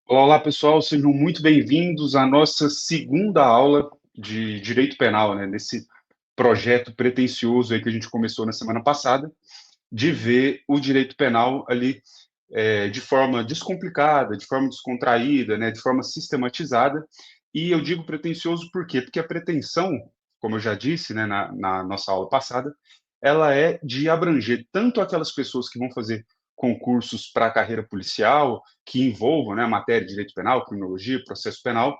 Olá, olá, pessoal, sejam muito bem-vindos à nossa segunda aula de Direito Penal, né? Nesse projeto pretensioso aí que a gente começou na semana passada, de ver o direito penal ali de forma descomplicada, de forma descontraída, né? De forma sistematizada. E eu digo pretensioso por quê? Porque a pretensão, como eu já disse, né, na nossa aula passada, ela é de abranger tanto aquelas pessoas que vão fazer concursos para a carreira policial, que envolvam, né, a matéria de direito penal, criminologia, processo penal,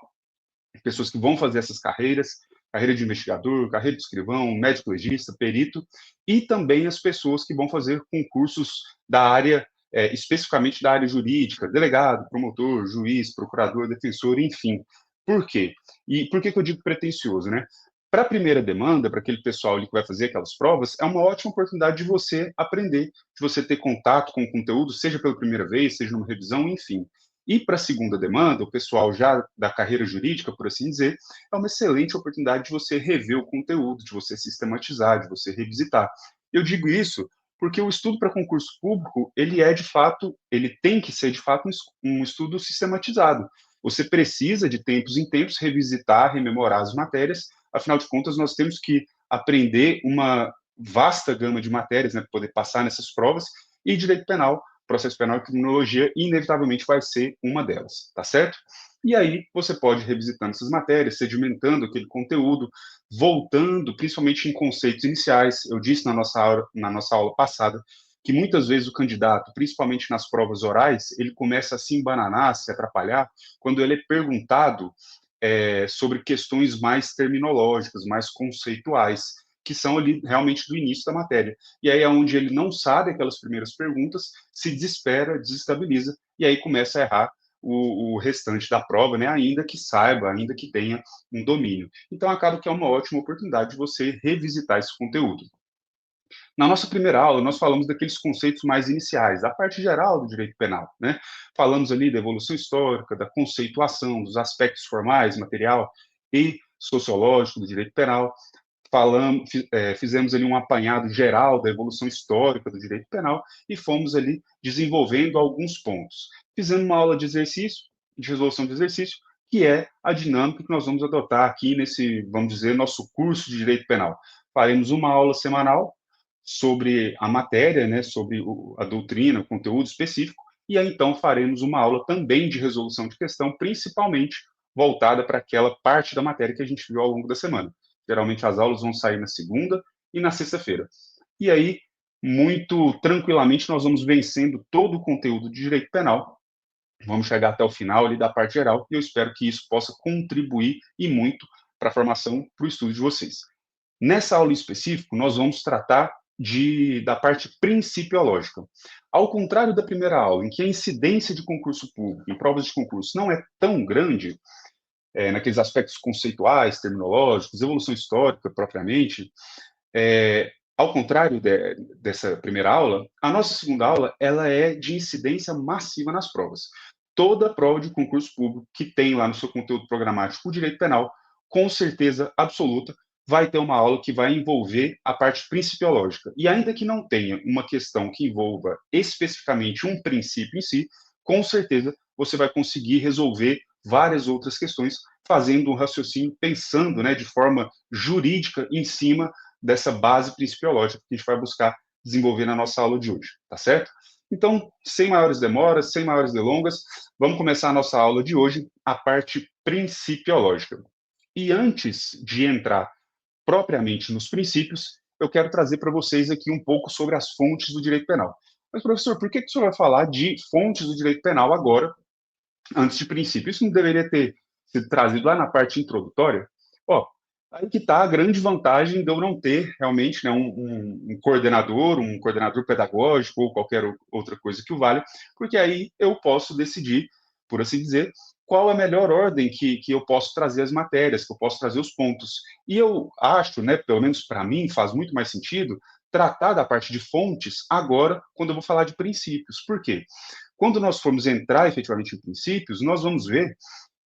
pessoas que vão fazer essas carreiras, carreira de investigador, carreira de escrivão, médico legista, perito, e também as pessoas que vão fazer concursos da área, especificamente da área jurídica, delegado, promotor, juiz, procurador, defensor, enfim. Por quê? E por que eu digo pretencioso, né? Para a primeira demanda, para aquele pessoal ali que vai fazer aquelas provas, é uma ótima oportunidade de você aprender, de você ter contato com o conteúdo, seja pela primeira vez, seja numa revisão, enfim. E para a segunda demanda, o pessoal já da carreira jurídica, por assim dizer, é uma excelente oportunidade de você rever o conteúdo, de você sistematizar, de você revisitar. Eu digo isso porque o estudo para concurso público, ele é de fato, ele tem que ser de fato um estudo sistematizado. Você precisa de tempos em tempos revisitar, rememorar as matérias, afinal de contas nós temos que aprender uma vasta gama de matérias, né, para poder passar nessas provas, e direito penal, processo penal e criminologia, inevitavelmente vai ser uma delas, tá certo? E aí você pode ir revisitando essas matérias, sedimentando aquele conteúdo, voltando principalmente em conceitos iniciais. Eu disse na nossa aula passada que muitas vezes o candidato, principalmente nas provas orais, ele começa a se embananar, a se atrapalhar, quando ele é perguntado sobre questões mais terminológicas, mais conceituais, que são ali realmente do início da matéria. E aí é onde ele não sabe aquelas primeiras perguntas, se desespera, desestabiliza, e aí começa a errar o restante da prova, né? Ainda que saiba, ainda que tenha um domínio. Então acaba que é uma ótima oportunidade de você revisitar esse conteúdo. Na nossa primeira aula, nós falamos daqueles conceitos mais iniciais, da parte geral do direito penal, né? Falamos ali da evolução histórica, da conceituação, dos aspectos formais, material e sociológico do direito penal. Fizemos ali um apanhado geral da evolução histórica do direito penal e fomos ali desenvolvendo alguns pontos. Fizemos uma aula de exercício, de resolução de exercício, que é a dinâmica que nós vamos adotar aqui nesse, vamos dizer, nosso curso de direito penal. Faremos uma aula semanal sobre a matéria, né, sobre a doutrina, o conteúdo específico, e aí então faremos uma aula também de resolução de questão, principalmente voltada para aquela parte da matéria que a gente viu ao longo da semana. Geralmente as aulas vão sair na segunda e na sexta-feira. E aí, muito tranquilamente, nós vamos vencendo todo o conteúdo de direito penal. Vamos chegar até o final ali da parte geral e eu espero que isso possa contribuir e muito para a formação, para o estudo de vocês. Nessa aula em específico, nós vamos tratar da parte principiológica. Ao contrário da primeira aula, em que a incidência de concurso público, em provas de concurso, não é tão grande, naqueles aspectos conceituais, terminológicos, evolução histórica propriamente, ao contrário dessa primeira aula, a nossa segunda aula ela é de incidência massiva nas provas. Toda prova de concurso público que tem lá no seu conteúdo programático o direito penal, com certeza absoluta, vai ter uma aula que vai envolver a parte principiológica. E ainda que não tenha uma questão que envolva especificamente um princípio em si, com certeza você vai conseguir resolver várias outras questões fazendo um raciocínio, pensando, né, de forma jurídica em cima dessa base principiológica que a gente vai buscar desenvolver na nossa aula de hoje, tá certo? Então, sem maiores demoras, sem maiores delongas, vamos começar a nossa aula de hoje, a parte principiológica. E antes de entrar propriamente nos princípios, eu quero trazer para vocês aqui um pouco sobre as fontes do direito penal. Mas, professor, por que o senhor vai falar de fontes do direito penal agora, antes de princípio? Isso não deveria ter sido trazido lá na parte introdutória? Ó, aí que está a grande vantagem de eu não ter realmente, né, um coordenador pedagógico ou qualquer outra coisa que o valha, porque aí eu posso decidir, por assim dizer, qual a melhor ordem que eu posso trazer as matérias, que eu posso trazer os pontos. E eu acho, né, pelo menos para mim, faz muito mais sentido tratar da parte de fontes agora, quando eu vou falar de princípios. Por quê? Quando nós formos entrar efetivamente em princípios, nós vamos ver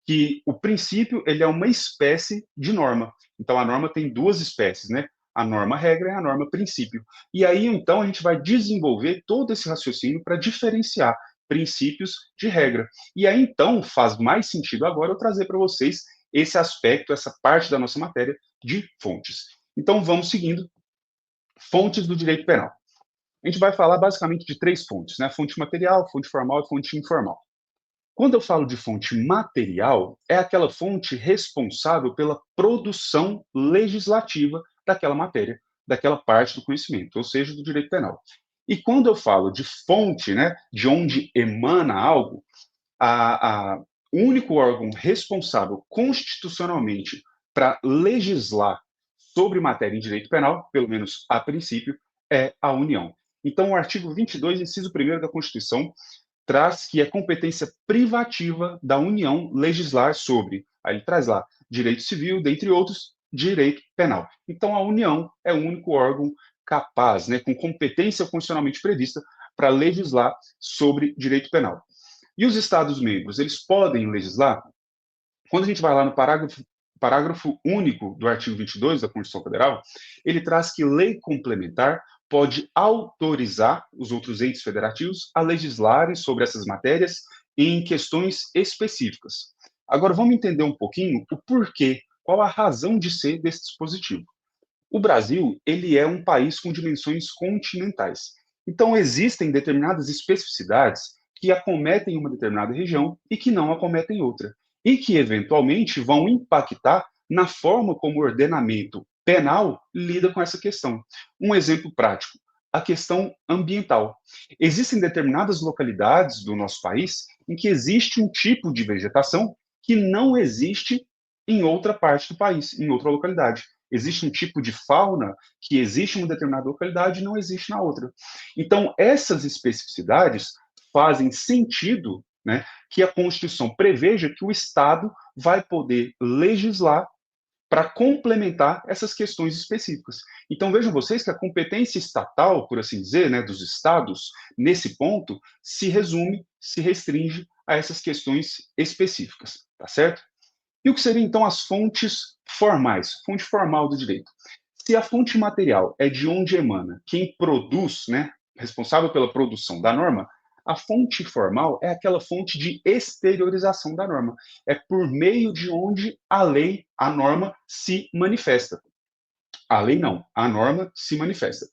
que o princípio ele é uma espécie de norma. Então, a norma tem duas espécies, né? A norma-regra e a norma-princípio. E aí, então, a gente vai desenvolver todo esse raciocínio para diferenciar princípios de regra. E aí, então, faz mais sentido agora eu trazer para vocês esse aspecto, essa parte da nossa matéria de fontes. Então, vamos seguindo. Fontes do direito penal. A gente vai falar basicamente de três fontes, né? Fonte material, fonte formal e fonte informal. Quando eu falo de fonte material, é aquela fonte responsável pela produção legislativa daquela matéria, daquela parte do conhecimento, ou seja, do direito penal. E quando eu falo de fonte, né, de onde emana algo, o único órgão responsável constitucionalmente para legislar sobre matéria em direito penal, pelo menos a princípio, é a União. Então, o artigo 22, inciso 1º da Constituição, traz que é competência privativa da União legislar sobre, aí ele traz lá, direito civil, dentre outros, direito penal. Então, a União é o único órgão capaz, né, com competência constitucionalmente prevista para legislar sobre direito penal. E os Estados-membros, eles podem legislar? Quando a gente vai lá no parágrafo único do artigo 22 da Constituição Federal, ele traz que lei complementar pode autorizar os outros entes federativos a legislarem sobre essas matérias em questões específicas. Agora, vamos entender um pouquinho o porquê, qual a razão de ser desse dispositivo. O Brasil, ele é um país com dimensões continentais. Então, existem determinadas especificidades que acometem uma determinada região e que não acometem outra, e que, eventualmente, vão impactar na forma como o ordenamento penal lida com essa questão. Um exemplo prático, a questão ambiental. Existem determinadas localidades do nosso país em que existe um tipo de vegetação que não existe em outra parte do país, em outra localidade. Existe um tipo de fauna que existe em uma determinada localidade e não existe na outra. Então, essas especificidades fazem sentido, né, que a Constituição preveja que o Estado vai poder legislar para complementar essas questões específicas. Então, vejam vocês que a competência estatal, por assim dizer, né, dos estados, nesse ponto, se resume, se restringe a essas questões específicas, tá certo? E o que seriam, então, as fontes formais, fonte formal do direito? Se a fonte material é de onde emana quem produz, né, responsável pela produção da norma, a fonte formal é aquela fonte de exteriorização da norma. É por meio de onde a lei, a norma, se manifesta. A lei não, a norma se manifesta.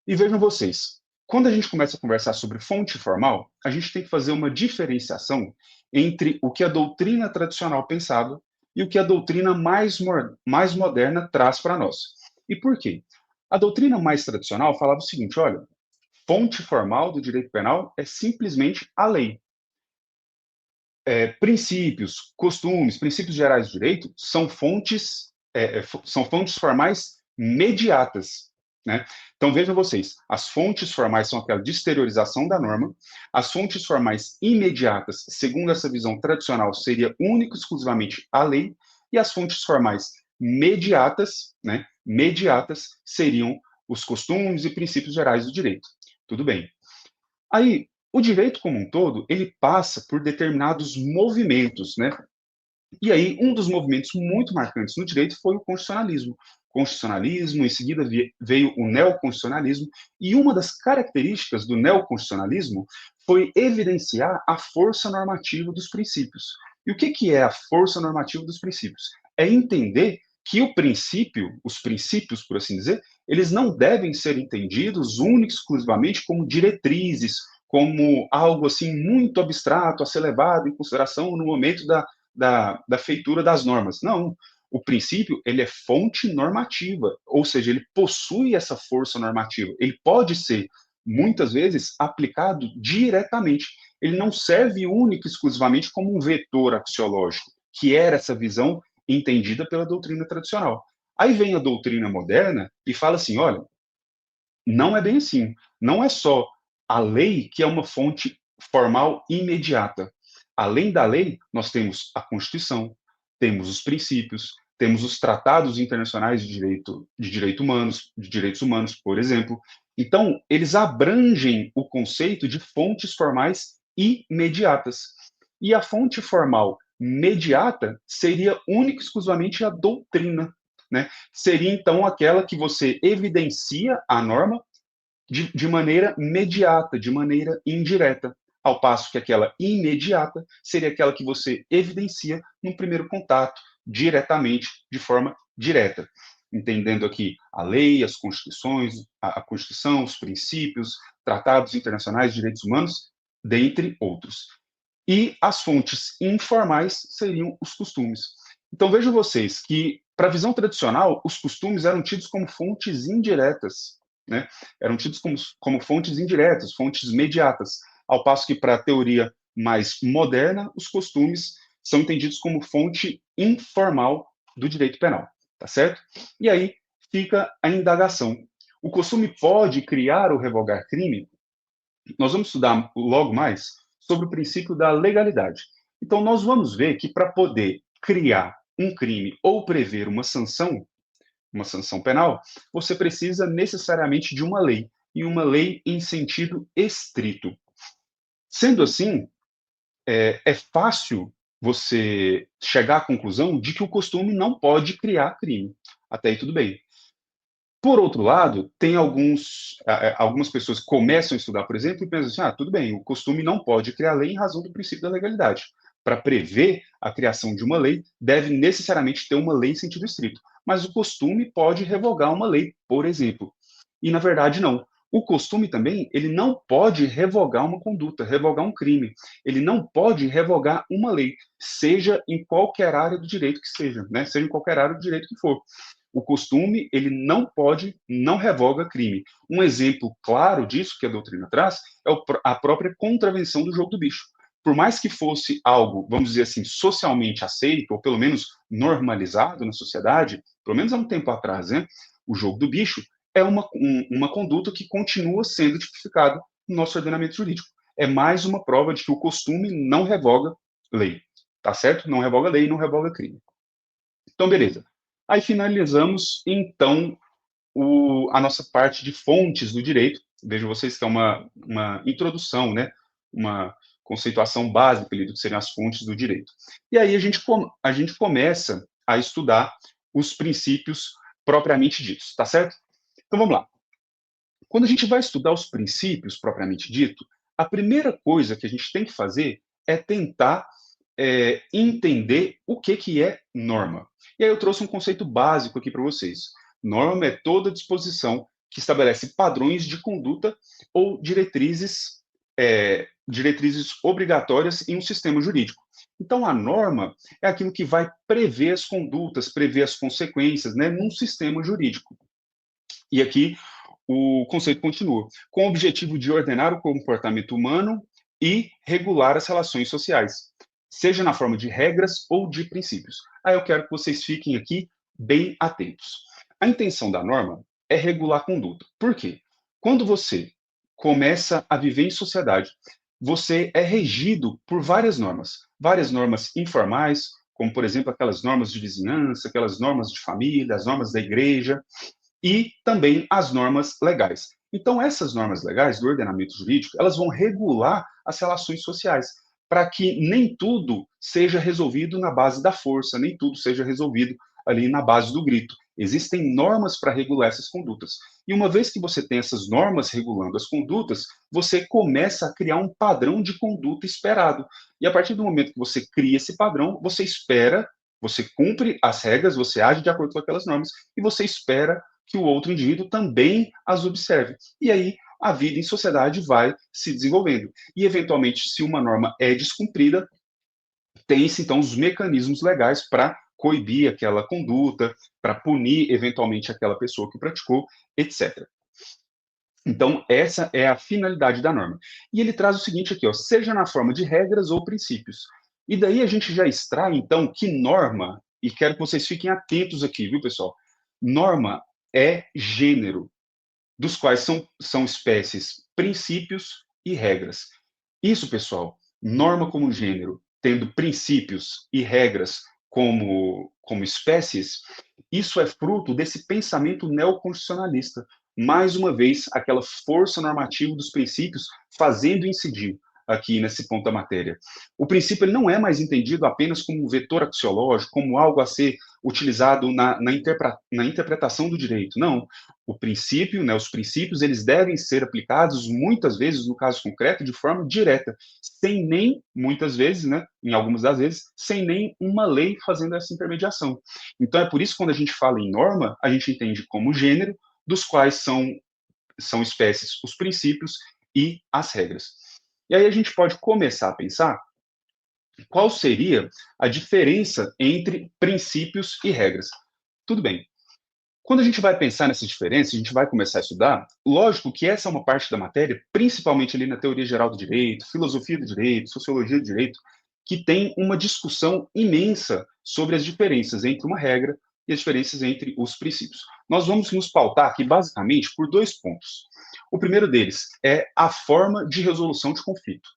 E vejam vocês, quando a gente começa a conversar sobre fonte formal, a gente tem que fazer uma diferenciação entre o que a doutrina tradicional pensava e o que a doutrina mais moderna traz para nós. E por quê? A doutrina mais tradicional falava o seguinte: olha, fonte formal do direito penal é simplesmente a lei. Princípios, costumes, princípios gerais do direito são fontes formais mediatas, né? Então vejam vocês, as fontes formais são aquela de exteriorização da norma, as fontes formais imediatas, segundo essa visão tradicional, seria única e exclusivamente a lei, e as fontes formais mediatas, né? Mediatas seriam os costumes e princípios gerais do direito. Tudo bem. Aí, o direito como um todo, ele passa por determinados movimentos, né? E aí, um dos movimentos muito marcantes no direito foi o constitucionalismo. Constitucionalismo, em seguida veio o neoconstitucionalismo, e uma das características do neoconstitucionalismo foi evidenciar a força normativa dos princípios. E o que é a força normativa dos princípios? É entender que o princípio, os princípios, por assim dizer, eles não devem ser entendidos única e exclusivamente como diretrizes, como algo assim muito abstrato a ser levado em consideração no momento da feitura das normas. Não, o princípio ele é fonte normativa, ou seja, ele possui essa força normativa. Ele pode ser, muitas vezes, aplicado diretamente. Ele não serve única e exclusivamente como um vetor axiológico, que era essa visão entendida pela doutrina tradicional. Aí vem a doutrina moderna e fala assim, olha, não é bem assim. Não é só a lei que é uma fonte formal imediata. Além da lei, nós temos a Constituição, temos os princípios, temos os tratados internacionais de direitos humanos, por exemplo. Então, eles abrangem o conceito de fontes formais imediatas. E a fonte formal mediata seria única e exclusivamente a doutrina, né? Seria então aquela que você evidencia a norma de maneira mediata, de maneira indireta, ao passo que aquela imediata seria aquela que você evidencia no primeiro contato, diretamente, de forma direta. Entendendo aqui a lei, as constituições, a Constituição, os princípios, tratados internacionais de direitos humanos, dentre outros. E as fontes informais seriam os costumes. Então vejam vocês que, para a visão tradicional, os costumes eram tidos como fontes indiretas, né? Eram tidos como fontes indiretas, fontes imediatas, ao passo que, para a teoria mais moderna, os costumes são entendidos como fonte informal do direito penal, tá certo? E aí fica a indagação. O costume pode criar ou revogar crime? Nós vamos estudar logo mais sobre o princípio da legalidade. Então, nós vamos ver que para poder criar um crime ou prever uma sanção penal, você precisa necessariamente de uma lei, e uma lei em sentido estrito. Sendo assim, é fácil você chegar à conclusão de que o costume não pode criar crime. Até aí tudo bem. Por outro lado, tem algumas pessoas que começam a estudar, por exemplo, e pensam assim, tudo bem, o costume não pode criar lei em razão do princípio da legalidade. Para prever a criação de uma lei, deve necessariamente ter uma lei em sentido estrito. Mas o costume pode revogar uma lei, por exemplo. E, na verdade, não. O costume também, ele não pode revogar uma conduta, revogar um crime. Ele não pode revogar uma lei, seja em qualquer área do direito que seja, né? Seja em qualquer área do direito que for. O costume, ele não pode, não revoga crime. Um exemplo claro disso que a doutrina traz é a própria contravenção do jogo do bicho. Por mais que fosse algo, vamos dizer assim, socialmente aceito, ou pelo menos normalizado na sociedade, pelo menos há um tempo atrás, né? O jogo do bicho é uma conduta que continua sendo tipificada no nosso ordenamento jurídico. É mais uma prova de que o costume não revoga lei, tá certo? Não revoga lei, não revoga crime. Então, beleza. Aí finalizamos, então, a nossa parte de fontes do direito. Vejam vocês que é uma introdução, né? Uma conceituação básica ali do que seriam as fontes do direito. E aí a gente começa a estudar os princípios propriamente ditos, tá certo? Então vamos lá. Quando a gente vai estudar os princípios propriamente dito, a primeira coisa que a gente tem que fazer é tentar entender o que é norma. E aí eu trouxe um conceito básico aqui para vocês. Norma é toda disposição que estabelece padrões de conduta ou diretrizes obrigatórias em um sistema jurídico. Então, a norma é aquilo que vai prever as condutas, prever as consequências, né, num sistema jurídico. E aqui o conceito continua, com o objetivo de ordenar o comportamento humano e regular as relações sociais, seja na forma de regras ou de princípios. Aí eu quero que vocês fiquem aqui bem atentos. A intenção da norma é regular a conduta. Por quê? Quando você começa a viver em sociedade, você é regido por várias normas informais, como, por exemplo, aquelas normas de vizinhança, aquelas normas de família, as normas da igreja, e também as normas legais. Então, essas normas legais do ordenamento jurídico, elas vão regular as relações sociais, para que nem tudo seja resolvido na base da força, nem tudo seja resolvido ali na base do grito. Existem normas para regular essas condutas. E uma vez que você tem essas normas regulando as condutas, você começa a criar um padrão de conduta esperado. E a partir do momento que você cria esse padrão, você espera, você cumpre as regras, você age de acordo com aquelas normas, e você espera que o outro indivíduo também as observe. E aí a vida em sociedade vai se desenvolvendo. E, eventualmente, se uma norma é descumprida, tem-se, então, os mecanismos legais para coibir aquela conduta, para punir, eventualmente, aquela pessoa que praticou, etc. Então, essa é a finalidade da norma. E ele traz o seguinte aqui, ó, seja na forma de regras ou princípios. E daí a gente já extrai, então, que norma, e quero que vocês fiquem atentos aqui, viu, pessoal? Norma é gênero, dos quais são espécies, princípios e regras. Isso, pessoal, norma como gênero, tendo princípios e regras como espécies, isso é fruto desse pensamento neoconstitucionalista. Mais uma vez, aquela força normativa dos princípios fazendo incidir aqui nesse ponto da matéria. O princípio ele não é mais entendido apenas como um vetor axiológico, como algo a ser utilizado na interpretação do direito. Não. O princípio, né, os princípios, eles devem ser aplicados muitas vezes, no caso concreto, de forma direta, sem nem, muitas vezes, né, em algumas das vezes, sem nem uma lei fazendo essa intermediação. Então, é por isso que quando a gente fala em norma, a gente entende como gênero, dos quais são espécies os princípios e as regras. E aí a gente pode começar a pensar qual seria a diferença entre princípios e regras. Tudo bem. Quando a gente vai pensar nessa diferença, a gente vai começar a estudar, lógico que essa é uma parte da matéria, principalmente ali na teoria geral do direito, filosofia do direito, sociologia do direito, que tem uma discussão imensa sobre as diferenças entre uma regra e as diferenças entre os princípios. Nós vamos nos pautar aqui basicamente por dois pontos. O primeiro deles é a forma de resolução de conflito.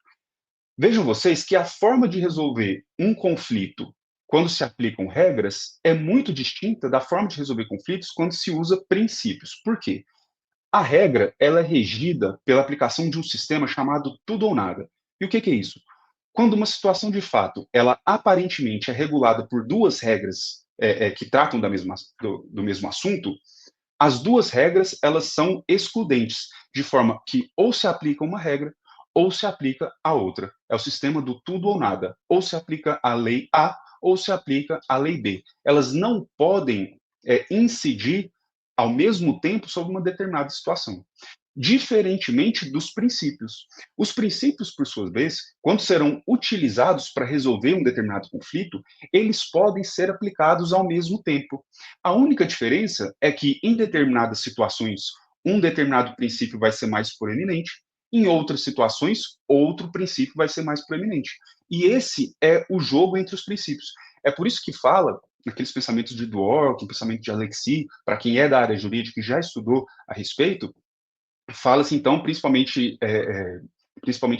Vejam vocês que a forma de resolver um conflito quando se aplicam regras é muito distinta da forma de resolver conflitos quando se usa princípios. Por quê? A regra ela é regida pela aplicação de um sistema chamado tudo ou nada. E o que é isso? Quando uma situação de fato ela aparentemente é regulada por duas regras que tratam do mesmo assunto, as duas regras elas são excludentes, de forma que ou se aplica uma regra ou se aplica a outra. É o sistema do tudo ou nada. Ou se aplica a lei A ou se aplica a lei B. Elas não podem incidir ao mesmo tempo sobre uma determinada situação. Diferentemente dos princípios. Os princípios, por sua vez, quando serão utilizados para resolver um determinado conflito, eles podem ser aplicados ao mesmo tempo. A única diferença é que, em determinadas situações, um determinado princípio vai ser mais proeminente, em outras situações, outro princípio vai ser mais proeminente. E esse é o jogo entre os princípios. É por isso que fala, naqueles pensamentos de Dworkin, pensamento de Alexis, para quem é da área jurídica e já estudou a respeito, fala-se então, principalmente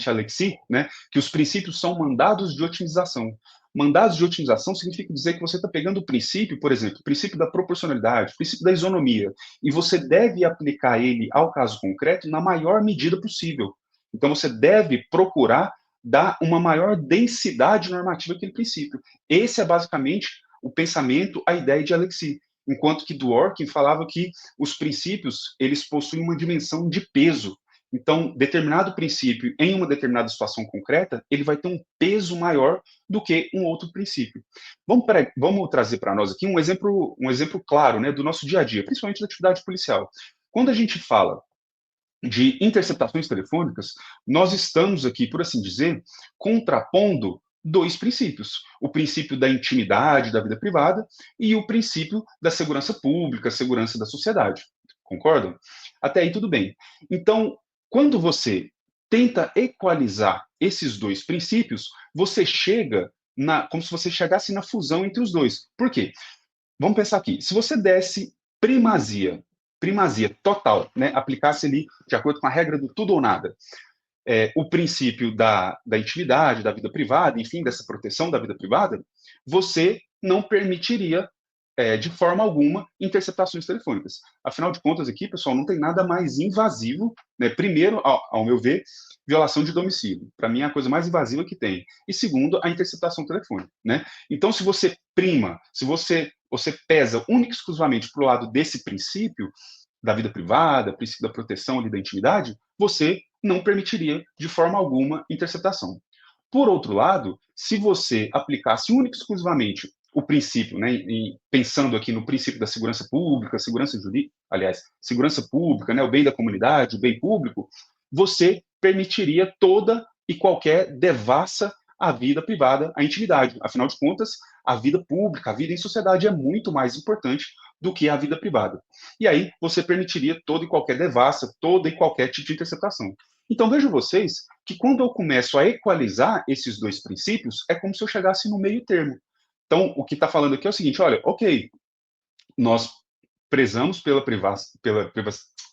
Alexis, né, que os princípios são mandados de otimização. Mandados de otimização significa dizer que você está pegando o princípio, por exemplo, o princípio da proporcionalidade, o princípio da isonomia, e você deve aplicar ele ao caso concreto na maior medida possível. Então, você deve procurar dar uma maior densidade normativa àquele princípio. Esse é basicamente o pensamento, a ideia de Alexis. Enquanto que Dworkin falava que os princípios eles possuem uma dimensão de peso. Então, determinado princípio em uma determinada situação concreta, ele vai ter um peso maior do que um outro princípio. Vamos trazer para nós aqui um exemplo claro, né, do nosso dia a dia, principalmente da atividade policial. Quando a gente fala de interceptações telefônicas, nós estamos aqui, por assim dizer, contrapondo dois princípios: o princípio da intimidade da vida privada e o princípio da segurança pública, segurança da sociedade. Concordam? Até aí tudo bem. Então, quando você tenta equalizar esses dois princípios, você chega como se você chegasse na fusão entre os dois. Por quê? Vamos pensar aqui. Se você desse primazia total, né, aplicasse ali, de acordo com a regra do tudo ou nada, o princípio da intimidade, da vida privada, enfim, dessa proteção da vida privada, você não permitiria, de forma alguma, interceptações telefônicas. Afinal de contas, aqui, pessoal, não tem nada mais invasivo, né? Primeiro, ao meu ver, violação de domicílio. Para mim, é a coisa mais invasiva que tem. E segundo, a interceptação telefônica, né? Então, se você prima, se você pesa única e exclusivamente para o lado desse princípio da vida privada, princípio da proteção ali da intimidade, você não permitiria de forma alguma interceptação. Por outro lado, se você aplicasse única e exclusivamente o princípio, né, pensando aqui no princípio da segurança pública, segurança pública, né, o bem da comunidade, o bem público, você permitiria toda e qualquer devassa à vida privada, à intimidade. Afinal de contas, a vida pública, a vida em sociedade é muito mais importante do que a vida privada. E aí você permitiria toda e qualquer devassa, toda e qualquer tipo de interceptação. Então vejam vocês que quando eu começo a equalizar esses dois princípios, é como se eu chegasse no meio termo. Então, o que está falando aqui é o seguinte: olha, ok, nós prezamos pela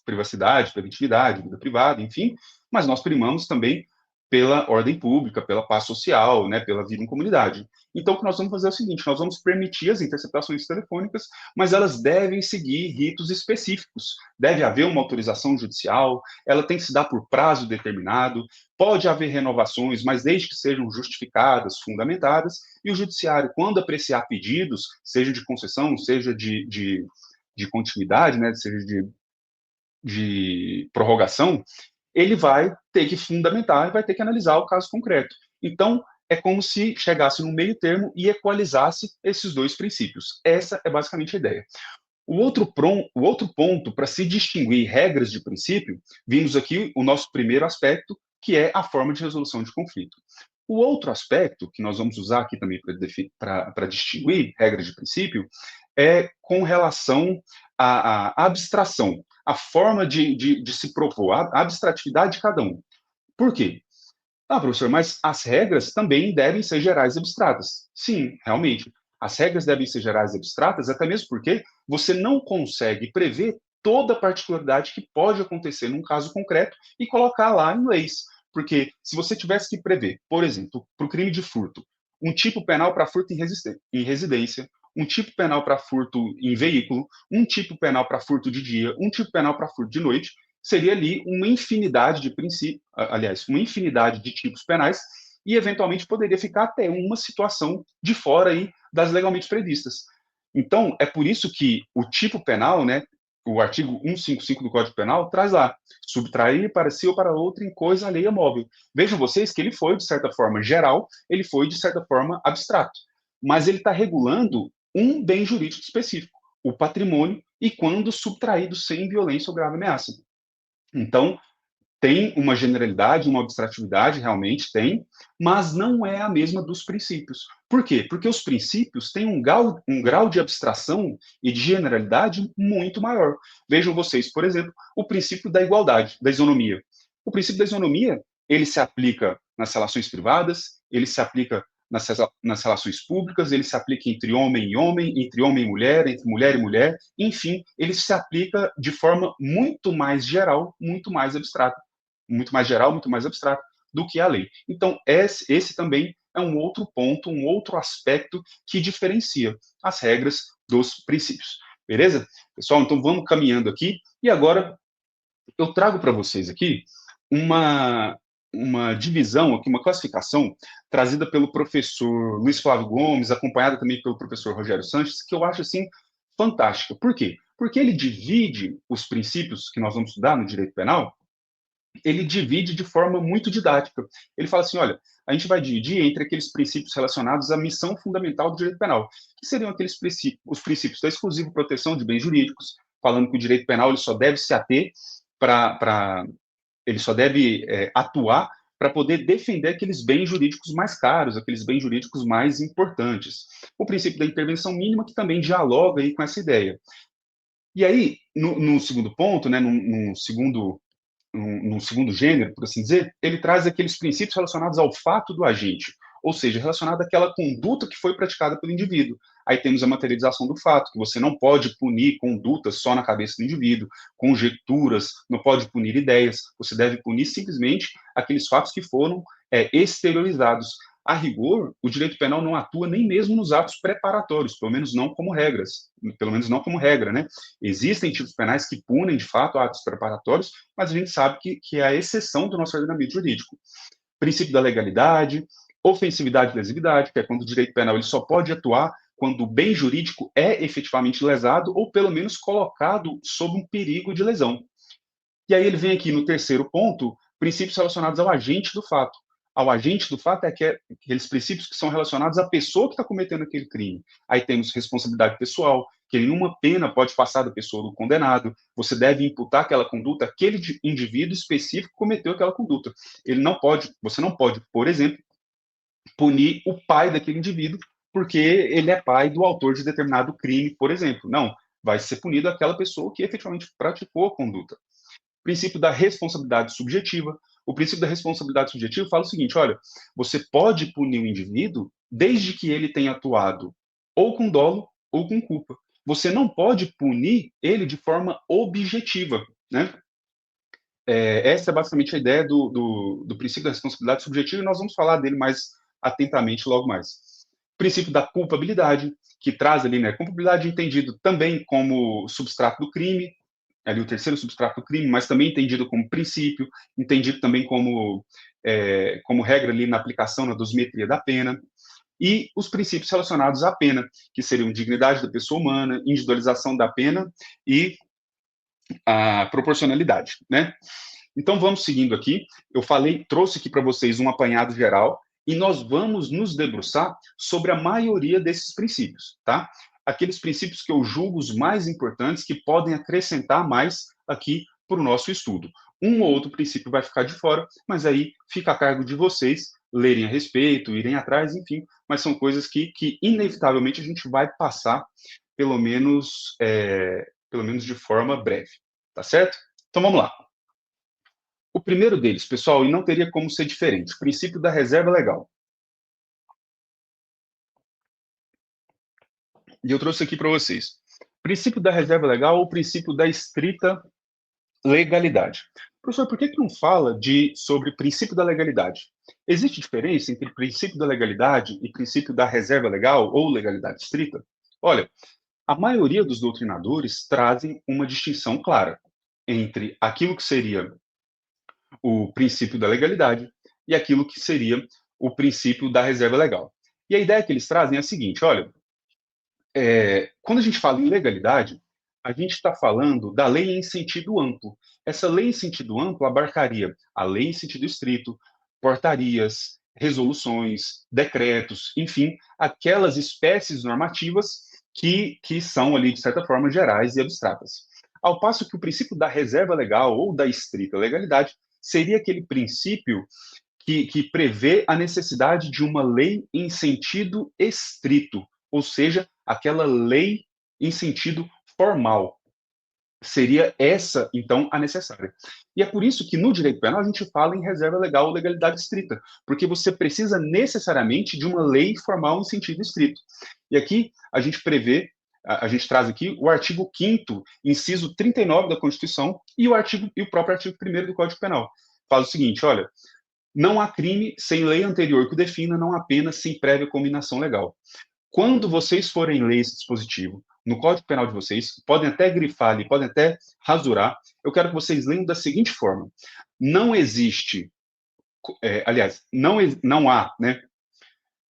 privacidade, pela intimidade, vida privada, enfim, mas nós primamos também pela ordem pública, pela paz social, né, pela vida em comunidade. Então, o que nós vamos fazer é o seguinte: nós vamos permitir as interceptações telefônicas, mas elas devem seguir ritos específicos. Deve haver uma autorização judicial, ela tem que se dar por prazo determinado, pode haver renovações, mas desde que sejam justificadas, fundamentadas, e o judiciário, quando apreciar pedidos, seja de concessão, seja de continuidade, né, seja de prorrogação, ele vai ter que fundamentar e vai ter que analisar o caso concreto. Então, é como se chegasse no meio termo e equalizasse esses dois princípios. Essa é basicamente a ideia. O outro ponto para se distinguir regras de princípio, vimos aqui o nosso primeiro aspecto, que é a forma de resolução de conflito. O outro aspecto, que nós vamos usar aqui também para distinguir regras de princípio, é com relação à abstração, a forma de se propor, a abstratividade de cada um. Por quê? Ah, professor, mas as regras também devem ser gerais e abstratas. Sim, realmente. As regras devem ser gerais e abstratas, até mesmo porque você não consegue prever toda a particularidade que pode acontecer num caso concreto e colocar lá em leis. Porque se você tivesse que prever, por exemplo, para o crime de furto, um tipo penal para furto em residência, um tipo penal para furto em veículo, um tipo penal para furto de dia, um tipo penal para furto de noite, seria ali uma infinidade de princípios, aliás, uma infinidade de tipos penais, e eventualmente poderia ficar até uma situação de fora aí das legalmente previstas. Então, é por isso que o tipo penal, né, o artigo 155 do Código Penal traz lá, subtrair para si ou para outro em coisa alheia móvel. Vejam vocês que ele foi, de certa forma, geral, ele foi, de certa forma, abstrato. Mas ele está regulando um bem jurídico específico, o patrimônio, e quando subtraído sem violência ou grave ameaça. Então, tem uma generalidade, uma abstratividade, realmente tem, mas não é a mesma dos princípios. Por quê? Porque os princípios têm um grau de abstração e de generalidade muito maior. Vejam vocês, por exemplo, o princípio da igualdade, da isonomia. O princípio da isonomia, ele se aplica nas relações privadas, ele se aplica nas relações públicas, ele se aplica entre homem e homem, entre homem e mulher, entre mulher e mulher, enfim, ele se aplica de forma muito mais geral, muito mais abstrata, muito mais geral, muito mais abstrato do que a lei. Então, esse também é um outro ponto, um outro aspecto que diferencia as regras dos princípios. Beleza? Pessoal, então vamos caminhando aqui. E agora eu trago para vocês aqui uma divisão, aqui, uma classificação trazida pelo professor Luiz Flávio Gomes, acompanhada também pelo professor Rogério Sanches, que eu acho assim fantástica. Por quê? Porque ele divide os princípios que nós vamos estudar no direito penal, ele divide de forma muito didática. Ele fala assim, olha, a gente vai dividir entre aqueles princípios relacionados à missão fundamental do direito penal, que seriam aqueles princípios, os princípios da exclusiva proteção de bens jurídicos, falando que o direito penal ele só deve se ater ele só deve atuar para poder defender aqueles bens jurídicos mais caros, aqueles bens jurídicos mais importantes. O princípio da intervenção mínima, que também dialoga aí com essa ideia. E aí, no segundo ponto, né, num segundo gênero, por assim dizer, ele traz aqueles princípios relacionados ao fato do agente, ou seja, relacionado àquela conduta que foi praticada pelo indivíduo. Aí temos a materialização do fato, que você não pode punir condutas só na cabeça do indivíduo, conjecturas, não pode punir ideias, você deve punir simplesmente aqueles fatos que foram exteriorizados. A rigor, o direito penal não atua nem mesmo nos atos preparatórios, pelo menos não como regras, pelo menos não como regra, né? Existem tipos penais que punem, de fato, atos preparatórios, mas a gente sabe que é a exceção do nosso ordenamento jurídico. Princípio da legalidade, ofensividade e lesividade, que é quando o direito penal ele só pode atuar quando o bem jurídico é efetivamente lesado ou pelo menos colocado sob um perigo de lesão. E aí ele vem aqui no terceiro ponto, princípios relacionados ao agente do fato. Ao agente do fato é aqueles princípios que são relacionados à pessoa que está cometendo aquele crime. Aí temos responsabilidade pessoal, que nenhuma pena pode passar da pessoa do condenado. Você deve imputar aquela conduta àquele indivíduo específico que cometeu aquela conduta. Você não pode, por exemplo, punir o pai daquele indivíduo porque ele é pai do autor de determinado crime, por exemplo. Não, vai ser punido aquela pessoa que efetivamente praticou a conduta. Princípio da responsabilidade subjetiva. O princípio da responsabilidade subjetiva fala o seguinte, olha, você pode punir o indivíduo desde que ele tenha atuado ou com dolo ou com culpa. Você não pode punir ele de forma objetiva, né? essa é basicamente a ideia do princípio da responsabilidade subjetiva, e nós vamos falar dele mais atentamente logo mais. Princípio da culpabilidade, que traz ali, né, culpabilidade entendido também como substrato do crime, ali o terceiro substrato do crime, mas também entendido como princípio, entendido também como regra ali na aplicação, na dosimetria da pena, e os princípios relacionados à pena, que seriam dignidade da pessoa humana, individualização da pena e a proporcionalidade, né? Então vamos seguindo aqui. Eu trouxe aqui para vocês um apanhado geral e nós vamos nos debruçar sobre a maioria desses princípios, tá? Aqueles princípios que eu julgo os mais importantes, que podem acrescentar mais aqui para o nosso estudo. Um ou outro princípio vai ficar de fora, mas aí fica a cargo de vocês lerem a respeito, irem atrás, enfim, mas são coisas que inevitavelmente a gente vai passar, pelo menos de forma breve, tá certo? Então vamos lá. O primeiro deles, pessoal, e não teria como ser diferente, o princípio da reserva legal. E eu trouxe aqui para vocês. Princípio da reserva legal ou princípio da estrita legalidade. Professor, por que não fala sobre princípio da legalidade? Existe diferença entre princípio da legalidade e princípio da reserva legal ou legalidade estrita? Olha, a maioria dos doutrinadores trazem uma distinção clara entre aquilo que seria o princípio da legalidade e aquilo que seria o princípio da reserva legal. E a ideia que eles trazem é a seguinte: olha, quando a gente fala em legalidade, a gente está falando da lei em sentido amplo. Essa lei em sentido amplo abarcaria a lei em sentido estrito, portarias, resoluções, decretos, enfim, aquelas espécies normativas que são ali, de certa forma, gerais e abstratas. Ao passo que o princípio da reserva legal ou da estrita legalidade seria aquele princípio que prevê a necessidade de uma lei em sentido estrito, ou seja, aquela lei em sentido formal. Seria essa, então, a necessária. E é por isso que no direito penal a gente fala em reserva legal ou legalidade estrita, porque você precisa necessariamente de uma lei formal em sentido estrito. E aqui a gente a gente traz aqui o artigo 5º, inciso 39 da Constituição e o próprio artigo 1º do Código Penal. Fala o seguinte: olha, não há crime sem lei anterior que o defina, não há pena sem prévia combinação legal. Quando vocês forem ler esse dispositivo no Código Penal de vocês, podem até grifar ali, podem até rasurar, eu quero que vocês leiam da seguinte forma: não existe, aliás, não há, né?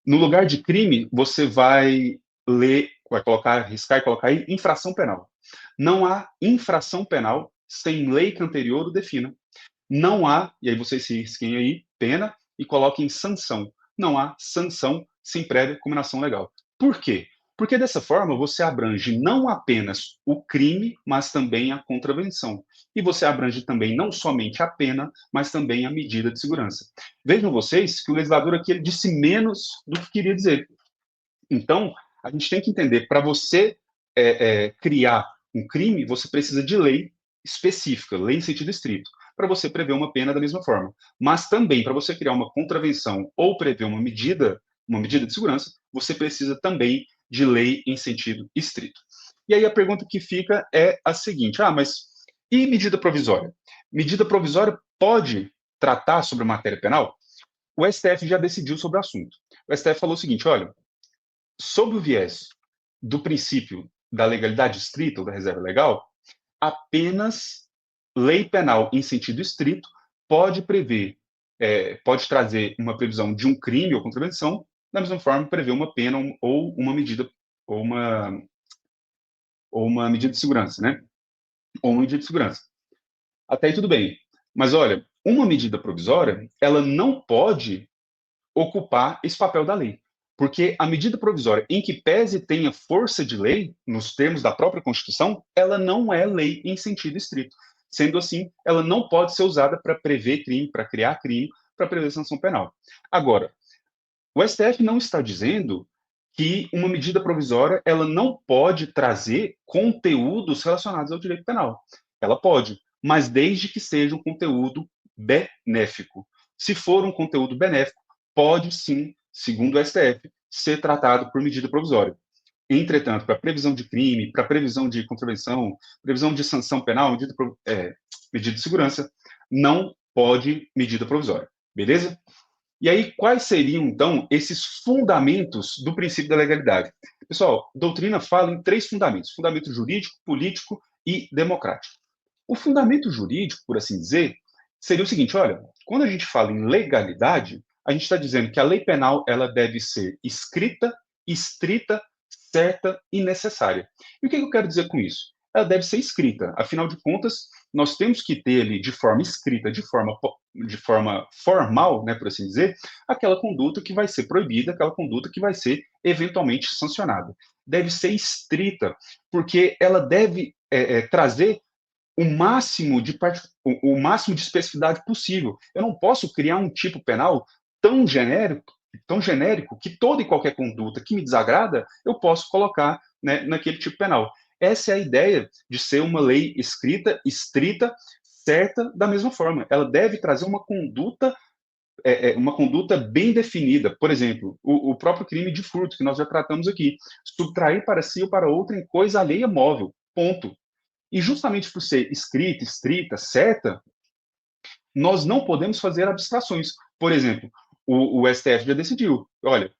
No lugar de crime, você vai ler, vai colocar, riscar e colocar aí infração penal. Não há infração penal sem lei que anterior o defina. Não há, e aí vocês se risquem aí, pena e coloquem sanção. Não há sanção sem prévia combinação legal. Por quê? Porque dessa forma você abrange não apenas o crime, mas também a contravenção. E você abrange também não somente a pena, mas também a medida de segurança. Vejam vocês que o legislador aqui ele disse menos do que queria dizer. Então, a gente tem que entender, para você criar um crime, você precisa de lei específica, lei em sentido estrito, para você prever uma pena da mesma forma. Mas também, para você criar uma contravenção ou prever uma medida de segurança, você precisa também de lei em sentido estrito. E aí a pergunta que fica é a seguinte: mas e medida provisória? Medida provisória pode tratar sobre matéria penal? O STF já decidiu sobre o assunto. O STF falou o seguinte: olha, sob o viés do princípio da legalidade estrita ou da reserva legal, apenas lei penal em sentido estrito pode pode trazer uma previsão de um crime ou contravenção, da mesma forma prever uma pena ou uma medida ou uma medida de segurança, né? Ou uma medida de segurança. Até aí tudo bem. Mas olha, uma medida provisória, ela não pode ocupar esse papel da lei. Porque a medida provisória, em que pese tenha força de lei, nos termos da própria Constituição, ela não é lei em sentido estrito. Sendo assim, ela não pode ser usada para prever crime, para criar crime, para prever sanção penal. Agora, o STF não está dizendo que uma medida provisória ela não pode trazer conteúdos relacionados ao direito penal. Ela pode, mas desde que seja um conteúdo benéfico. Se for um conteúdo benéfico, pode sim, segundo o STF, ser tratado por medida provisória. Entretanto, para previsão de crime, para previsão de contravenção, previsão de sanção penal, medida de segurança, não pode medida provisória, beleza? E aí, quais seriam, então, esses fundamentos do princípio da legalidade? Pessoal, doutrina fala em três fundamentos: fundamento jurídico, político e democrático. O fundamento jurídico, por assim dizer, seria o seguinte: olha, quando a gente fala em legalidade, a gente está dizendo que a lei penal ela deve ser escrita, estrita, certa e necessária. E o que eu quero dizer com isso? Ela deve ser escrita. Afinal de contas, nós temos que ter ali de forma escrita, de forma formal, né, por assim dizer, aquela conduta que vai ser proibida, aquela conduta que vai ser eventualmente sancionada. Deve ser estrita, porque ela deve trazer o máximo de especificidade possível. Eu não posso criar um tipo penal tão genérico que toda e qualquer conduta que me desagrada eu posso colocar, né, naquele tipo penal. Essa é a ideia de ser uma lei escrita, estrita, certa da mesma forma. Ela deve trazer uma conduta bem definida. Por exemplo, o próprio crime de furto, que nós já tratamos aqui. Subtrair para si ou para outra em coisa alheia móvel. Ponto. E justamente por ser escrita, estrita, certa, nós não podemos fazer abstrações. Por exemplo, o STF já decidiu, olha,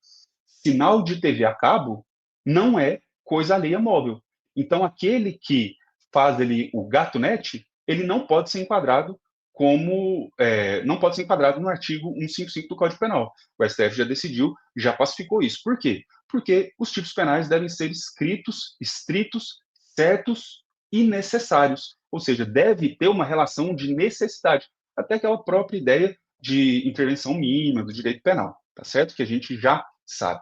sinal de TV a cabo não é coisa alheia móvel. Então, aquele que faz ali o gato net, ele não pode ser enquadrado não pode ser enquadrado no artigo 155 do Código Penal. O STF já decidiu, já pacificou isso. Por quê? Porque os tipos penais devem ser escritos, estritos, certos e necessários. Ou seja, deve ter uma relação de necessidade, até aquela própria ideia de intervenção mínima do direito penal, tá certo? Que a gente já sabe.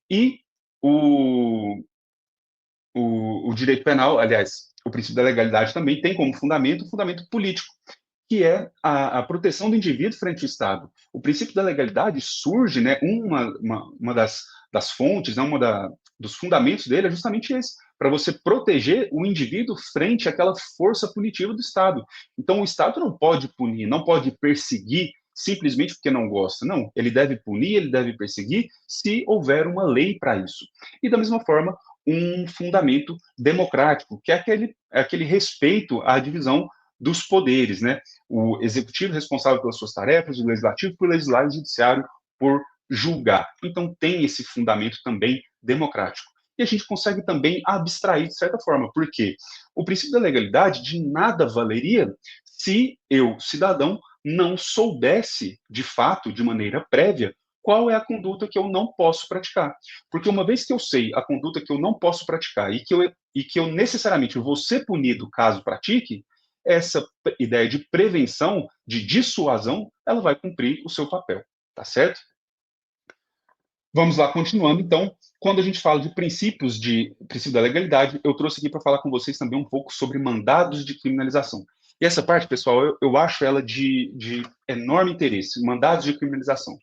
E o, o direito penal, aliás, o princípio da legalidade também tem como fundamento o fundamento político, que é a proteção do indivíduo frente ao Estado. O princípio da legalidade surge, né, uma das fontes, né, dos fundamentos dele é justamente esse, para você proteger o indivíduo frente àquela força punitiva do Estado. Então, o Estado não pode punir, não pode perseguir simplesmente porque não gosta. Não, ele deve punir, ele deve perseguir se houver uma lei para isso. E da mesma forma, um fundamento democrático, que é aquele respeito à divisão dos poderes, né? O executivo responsável pelas suas tarefas, o legislativo por legislar e o judiciário por julgar. Então tem esse fundamento também democrático. E a gente consegue também abstrair de certa forma, porque o princípio da legalidade de nada valeria se eu, cidadão, não soubesse de fato, de maneira prévia, qual é a conduta que eu não posso praticar. Porque uma vez que eu sei a conduta que eu não posso praticar e que eu necessariamente vou ser punido caso pratique, essa ideia de prevenção, de dissuasão, ela vai cumprir o seu papel, tá certo? Vamos lá, continuando. Então, quando a gente fala de princípio da legalidade, eu trouxe aqui para falar com vocês também um pouco sobre mandados de criminalização. E essa parte, pessoal, eu acho ela de enorme interesse, mandados de criminalização.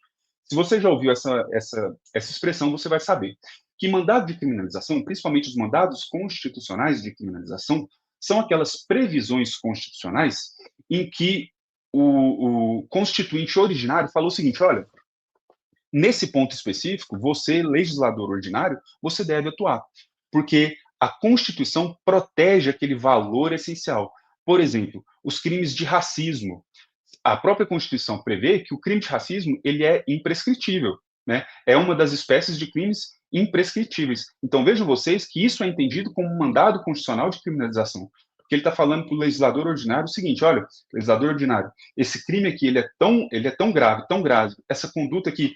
Se você já ouviu essa expressão, você vai saber que mandado de criminalização, principalmente os mandados constitucionais de criminalização, são aquelas previsões constitucionais em que o constituinte originário falou o seguinte: olha, nesse ponto específico, você, legislador ordinário, você deve atuar, porque a Constituição protege aquele valor essencial. Por exemplo, os crimes de racismo. A própria Constituição prevê que o crime de racismo ele é imprescritível, né? É uma das espécies de crimes imprescritíveis. Então vejam vocês que isso é entendido como um mandado constitucional de criminalização, porque ele está falando para o legislador ordinário o seguinte: olha, legislador ordinário, esse crime aqui ele é tão grave, essa conduta aqui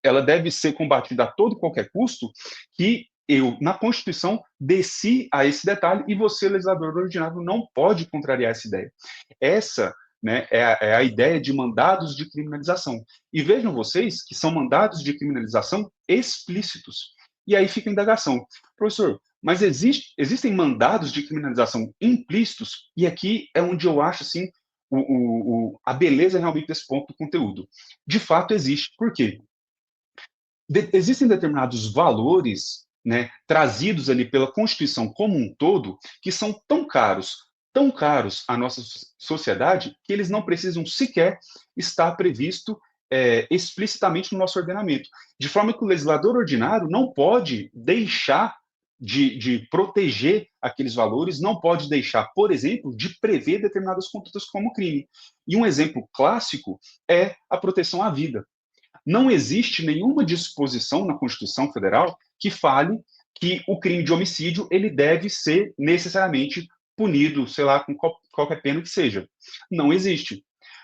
ela deve ser combatida a todo e qualquer custo, que eu, na Constituição, desci a esse detalhe e você, legislador ordinário, não pode contrariar essa ideia. Essa, né, é a ideia de mandados de criminalização. E vejam vocês que são mandados de criminalização explícitos. E aí fica a indagação: professor, mas existem mandados de criminalização implícitos? E aqui é onde eu acho, assim, a beleza realmente desse ponto do conteúdo. De fato, existe. Por quê? Existem determinados valores, né, trazidos ali pela Constituição como um todo, que são tão caros à nossa sociedade, que eles não precisam sequer estar previsto explicitamente no nosso ordenamento. De forma que o legislador ordinário não pode deixar de proteger aqueles valores, não pode deixar, por exemplo, de prever determinadas condutas como crime. E um exemplo clássico é a proteção à vida. Não existe nenhuma disposição na Constituição Federal que fale que o crime de homicídio ele deve ser necessariamente punido, sei lá, com qualquer pena que seja. Não existe.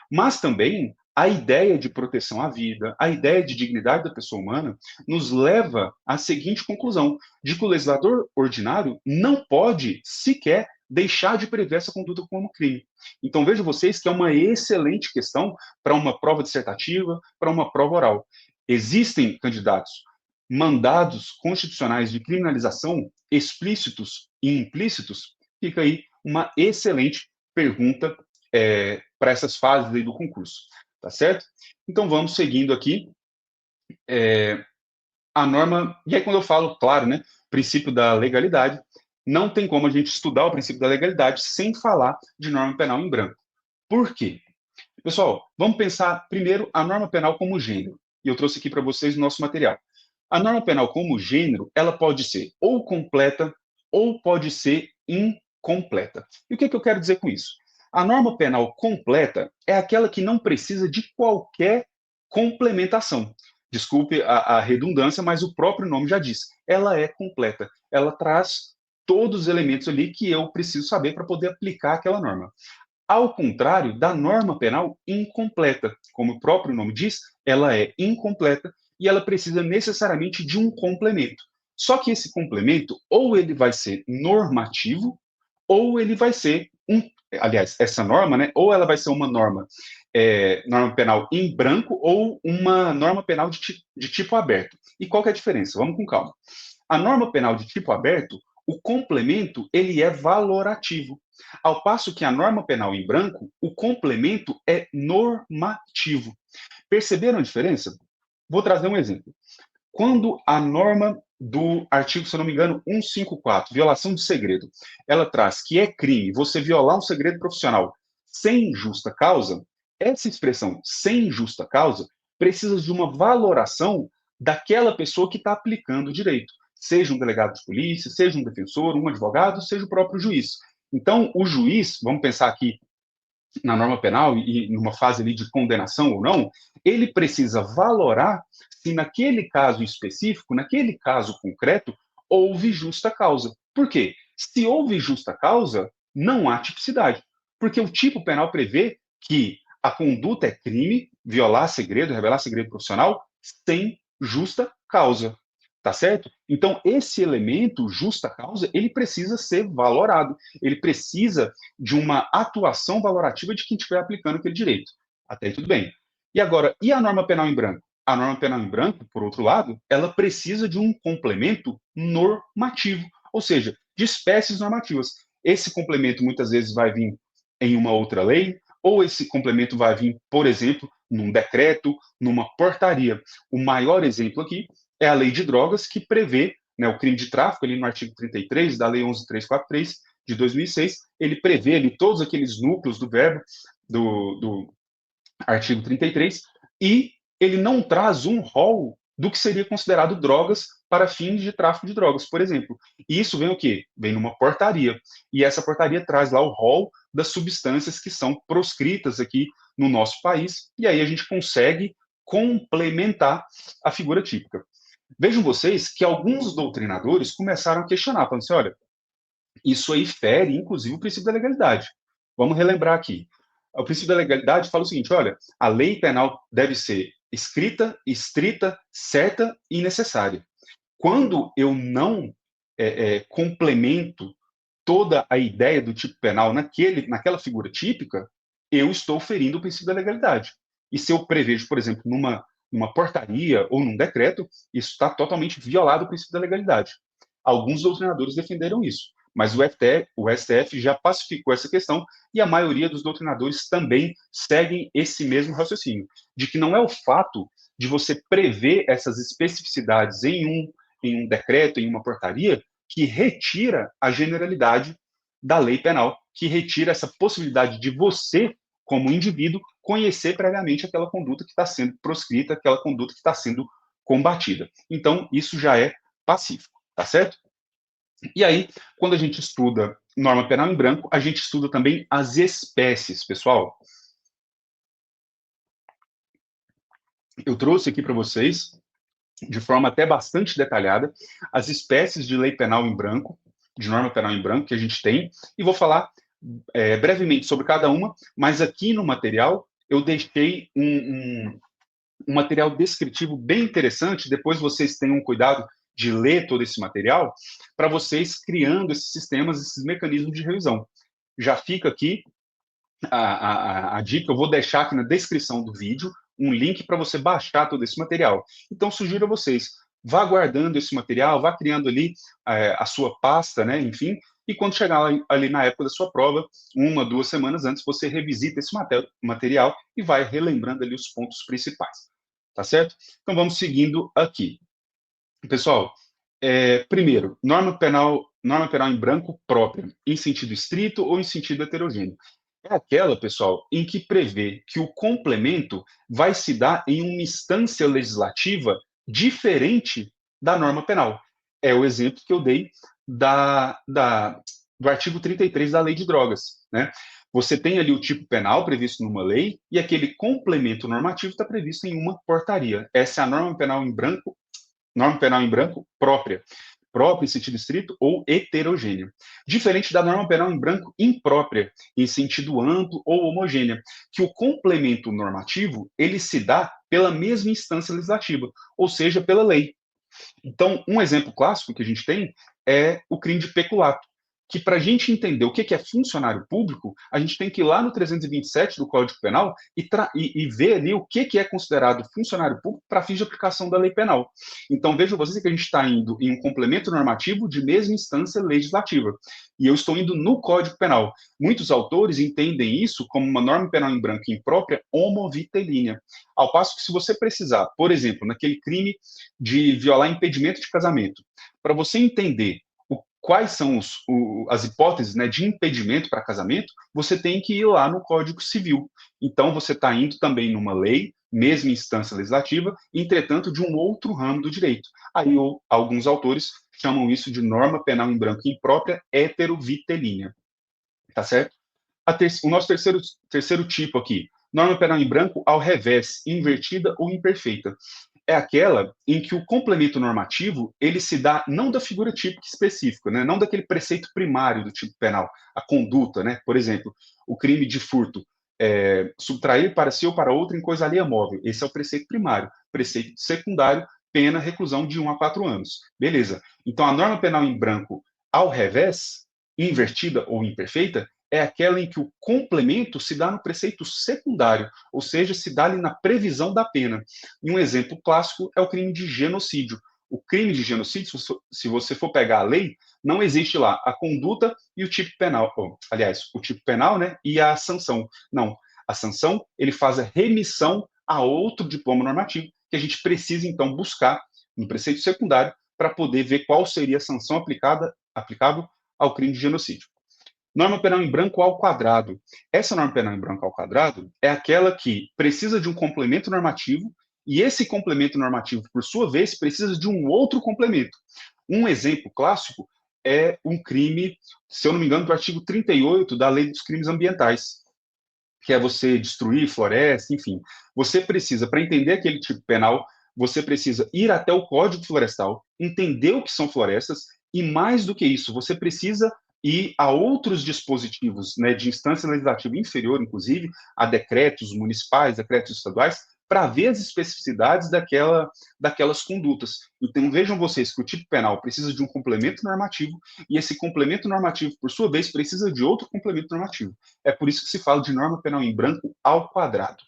Mas também a ideia de proteção à vida, a ideia de dignidade da pessoa humana, nos leva à seguinte conclusão: de que o legislador ordinário não pode sequer deixar de prever essa conduta como crime. Então vejam vocês que é uma excelente questão para uma prova dissertativa, para uma prova oral. Existem candidatos mandados constitucionais de criminalização explícitos e implícitos? Fica aí uma excelente pergunta para essas fases aí do concurso, tá certo? Então vamos seguindo aqui. A norma, e aí quando eu falo, claro, né, princípio da legalidade, não tem como a gente estudar o princípio da legalidade sem falar de norma penal em branco. Por quê? Pessoal, vamos pensar primeiro a norma penal como gênero. E eu trouxe aqui para vocês o nosso material. A norma penal como gênero, ela pode ser ou completa ou pode ser incompleta. E o que eu quero dizer com isso? A norma penal completa é aquela que não precisa de qualquer complementação. Desculpe a redundância, mas o próprio nome já diz. Ela é completa. Ela traz todos os elementos ali que eu preciso saber para poder aplicar aquela norma. Ao contrário da norma penal incompleta. Como o próprio nome diz, ela é incompleta e ela precisa necessariamente de um complemento. Só que esse complemento, ou ele vai ser normativo, ou ele vai ser aliás, essa norma, né, ou ela vai ser uma norma, norma penal em branco, ou uma norma penal de tipo aberto. E qual que é a diferença? Vamos com calma. A norma penal de tipo aberto, o complemento, ele é valorativo. Ao passo que a norma penal em branco, o complemento é normativo. Perceberam a diferença? Vou trazer um exemplo. Quando a norma do artigo, se eu não me engano, 154, violação de segredo, ela traz que é crime você violar um segredo profissional sem justa causa, essa expressão sem justa causa precisa de uma valoração daquela pessoa que está aplicando o direito, seja um delegado de polícia, seja um defensor, um advogado, seja o próprio juiz. Então, o juiz, vamos pensar aqui na norma penal e numa fase ali de condenação ou não, ele precisa valorar se naquele caso específico, naquele caso concreto, houve justa causa. Por quê? Se houve justa causa, não há tipicidade. Porque o tipo penal prevê que a conduta é crime, violar segredo, revelar segredo profissional, sem justa causa. Tá certo? Então, esse elemento, justa causa, ele precisa ser valorado. Ele precisa de uma atuação valorativa de quem estiver aplicando aquele direito. Até aí tudo bem. E agora, e a norma penal em branco? A norma penal em branco, por outro lado, ela precisa de um complemento normativo, ou seja, de espécies normativas. Esse complemento muitas vezes vai vir em uma outra lei, ou esse complemento vai vir, por exemplo, num decreto, numa portaria. O maior exemplo aqui é a lei de drogas, que prevê, né, o crime de tráfico, ali no artigo 33 da lei 11.343, de 2006, ele prevê ali todos aqueles núcleos do verbo do artigo 33, e ele não traz um rol do que seria considerado drogas para fins de tráfico de drogas, por exemplo. E isso vem o quê? Vem numa portaria. E essa portaria traz lá o rol das substâncias que são proscritas aqui no nosso país, e aí a gente consegue complementar a figura típica. Vejam vocês que alguns doutrinadores começaram a questionar, falando assim, olha, isso aí fere, inclusive, o princípio da legalidade. Vamos relembrar aqui. O princípio da legalidade fala o seguinte: olha, a lei penal deve ser escrita, estrita, certa e necessária. Quando eu não complemento toda a ideia do tipo penal naquela figura típica, eu estou ferindo o princípio da legalidade. E se eu prevejo, por exemplo, numa portaria ou num decreto, isso está totalmente violado o princípio da legalidade. Alguns doutrinadores defenderam isso, mas o STF já pacificou essa questão e a maioria dos doutrinadores também seguem esse mesmo raciocínio, de que não é o fato de você prever essas especificidades em um decreto, em uma portaria, que retira a generalidade da lei penal, que retira essa possibilidade de você, como indivíduo, conhecer previamente aquela conduta que está sendo proscrita, aquela conduta que está sendo combatida. Então, isso já é pacífico, tá certo? E aí, quando a gente estuda norma penal em branco, a gente estuda também as espécies, pessoal. Eu trouxe aqui para vocês, de forma até bastante detalhada, as espécies de lei penal em branco, de norma penal em branco que a gente tem, e vou falar brevemente sobre cada uma, mas aqui no material eu deixei um material descritivo bem interessante, depois vocês tenham cuidado de ler todo esse material, para vocês criando esses sistemas, esses mecanismos de revisão. Já fica aqui a dica, eu vou deixar aqui na descrição do vídeo um link para você baixar todo esse material. Então, sugiro a vocês, vá guardando esse material, vá criando ali a sua pasta, né, enfim, e quando chegar ali na época da sua prova, 1, 2 semanas antes, você revisita esse material e vai relembrando ali os pontos principais, tá certo? Então, vamos seguindo aqui. Pessoal, primeiro, norma penal em branco própria, em sentido estrito ou em sentido heterogêneo. É aquela, pessoal, em que prevê que o complemento vai se dar em uma instância legislativa diferente da norma penal. É o exemplo que eu dei do artigo 33 da Lei de Drogas, né? Você tem ali o tipo penal previsto numa lei e aquele complemento normativo está previsto em uma portaria. Essa é a norma penal em branco própria, própria em sentido estrito ou heterogênea, diferente da norma penal em branco imprópria, em sentido amplo ou homogênea, que o complemento normativo ele se dá pela mesma instância legislativa, ou seja, pela lei. Então, um exemplo clássico que a gente tem é o crime de peculato, que para a gente entender o que é funcionário público, a gente tem que ir lá no 327 do Código Penal e ver ali o que é considerado funcionário público para fins de aplicação da lei penal. Então, vejam vocês que a gente está indo em um complemento normativo de mesma instância legislativa. E eu estou indo no Código Penal. Muitos autores entendem isso como uma norma penal em branco imprópria homovitelínea. Ao passo que, se você precisar, por exemplo, naquele crime de violar impedimento de casamento, para você entender quais são as hipóteses, né, de impedimento para casamento, você tem que ir lá no Código Civil. Então, você está indo também numa lei, mesma instância legislativa, entretanto, de um outro ramo do direito. Aí, alguns autores chamam isso de norma penal em branco imprópria heterovitelínea. Tá certo? O nosso terceiro tipo aqui, norma penal em branco ao revés, invertida ou imperfeita. É aquela em que o complemento normativo ele se dá não da figura típica específica, né? Não daquele preceito primário do tipo penal, a conduta, né? Por exemplo, o crime de furto, subtrair para si ou para outro em coisa alheia móvel. Esse é o preceito primário. Preceito secundário, pena, reclusão de 1 a 4 anos. Beleza. Então, a norma penal em branco ao revés, invertida ou imperfeita, é aquela em que o complemento se dá no preceito secundário, ou seja, se dá ali na previsão da pena. E um exemplo clássico é o crime de genocídio. O crime de genocídio, se você for pegar a lei, não existe lá a conduta e o tipo penal. Aliás, o tipo penal, né, e a sanção. Não, a sanção, ele faz a remissão a outro diploma normativo que a gente precisa, então, buscar no preceito secundário para poder ver qual seria a sanção aplicável ao crime de genocídio. Norma penal em branco ao quadrado. Essa norma penal em branco ao quadrado é aquela que precisa de um complemento normativo e esse complemento normativo, por sua vez, precisa de um outro complemento. Um exemplo clássico é um crime, se eu não me engano, do artigo 38 da Lei dos Crimes Ambientais, que é você destruir floresta, enfim. Você precisa, para entender aquele tipo penal, você precisa ir até o Código Florestal, entender o que são florestas, e mais do que isso, você precisa ir a outros dispositivos, né, de instância legislativa inferior, inclusive, a decretos municipais, decretos estaduais, para ver as especificidades daquelas condutas. Então, vejam vocês que o tipo penal precisa de um complemento normativo, e esse complemento normativo, por sua vez, precisa de outro complemento normativo. É por isso que se fala de norma penal em branco ao quadrado.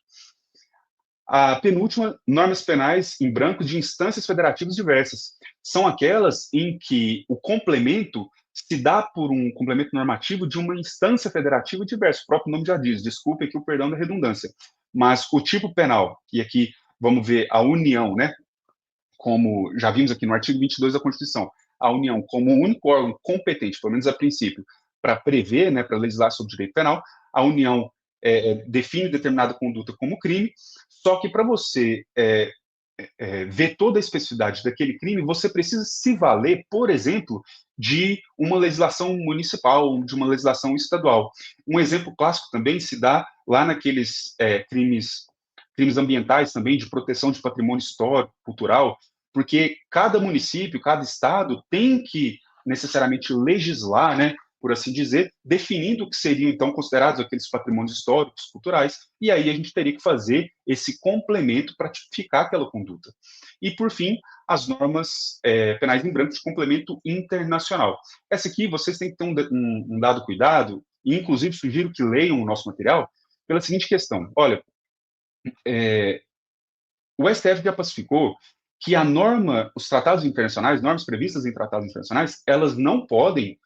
A penúltima, normas penais em branco de instâncias federativas diversas. São aquelas em que o complemento se dá por um complemento normativo de uma instância federativa diversa. O próprio nome já diz, desculpe aqui o perdão da redundância. Mas o tipo penal, e aqui vamos ver a União, né? Como já vimos aqui no artigo 22 da Constituição, a União como o único órgão competente, pelo menos a princípio, para prever, né, para legislar sobre direito penal, a União define determinada conduta como crime, só que para você ver toda a especificidade daquele crime, você precisa se valer, por exemplo, de uma legislação municipal, de uma legislação estadual. Um exemplo clássico também se dá lá naqueles crimes ambientais também, de proteção de patrimônio histórico, cultural, porque cada município, cada estado tem que necessariamente legislar, né, por assim dizer, definindo o que seriam, então, considerados aqueles patrimônios históricos, culturais, e aí a gente teria que fazer esse complemento para tipificar aquela conduta. E, por fim, as normas penais em branco de complemento internacional. Essa aqui, vocês têm que ter um dado cuidado, e, inclusive, sugiro que leiam o nosso material, pela seguinte questão. Olha, o STF já pacificou que a norma, os tratados internacionais, normas previstas em tratados internacionais, elas não podem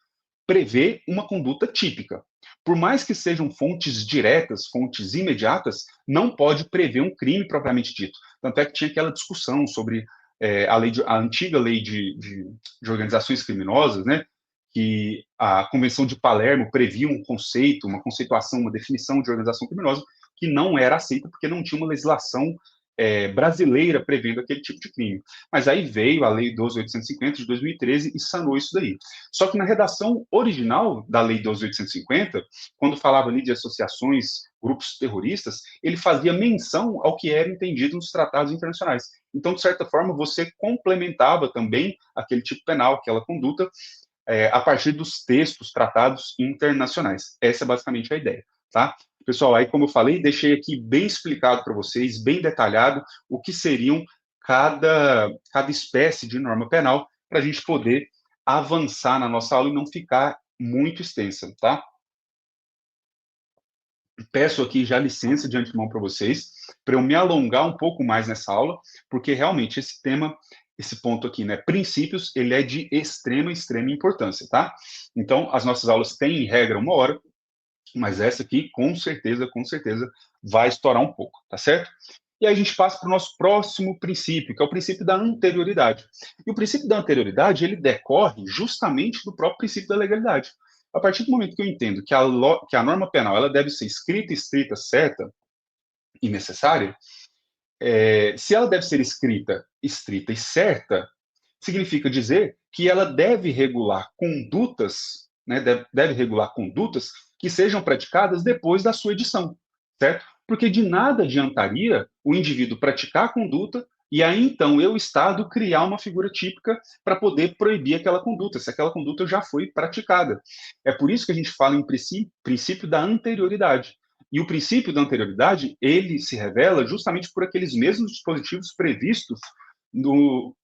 prever uma conduta típica. Por mais que sejam fontes diretas, fontes imediatas, não pode prever um crime propriamente dito. Tanto é que tinha aquela discussão sobre a antiga lei de organizações criminosas, né, que a Convenção de Palermo previa um conceito, uma conceituação, uma definição de organização criminosa que não era aceita porque não tinha uma legislação brasileira prevendo aquele tipo de crime. Mas aí veio a Lei 12.850 de 2013 e sanou isso daí. Só que na redação original da Lei 12.850, quando falava ali de associações, grupos terroristas, ele fazia menção ao que era entendido nos tratados internacionais. Então, de certa forma, você complementava também aquele tipo penal, aquela conduta, a partir dos textos tratados internacionais. Essa é basicamente a ideia, tá? Pessoal, aí como eu falei, deixei aqui bem explicado para vocês, bem detalhado, o que seriam cada espécie de norma penal, para a gente poder avançar na nossa aula e não ficar muito extensa, tá? Peço aqui já licença de antemão para vocês, para eu me alongar um pouco mais nessa aula, porque realmente esse tema, esse ponto aqui, né, princípios, ele é de extrema importância, tá? Então, as nossas aulas têm, em regra, 1 hora, mas essa aqui, com certeza, vai estourar um pouco, tá certo? E aí a gente passa para o nosso próximo princípio, que é o princípio da anterioridade. E o princípio da anterioridade, ele decorre justamente do próprio princípio da legalidade. A partir do momento que eu entendo que a norma penal ela deve ser escrita, estrita, certa e necessária, se ela deve ser escrita, estrita e certa, significa dizer que ela deve regular condutas, né, deve regular condutas que sejam praticadas depois da sua edição, certo? Porque de nada adiantaria o indivíduo praticar a conduta e aí então eu, Estado, criar uma figura típica para poder proibir aquela conduta, se aquela conduta já foi praticada. É por isso que a gente fala em princípio da anterioridade. E o princípio da anterioridade, ele se revela justamente por aqueles mesmos dispositivos previstos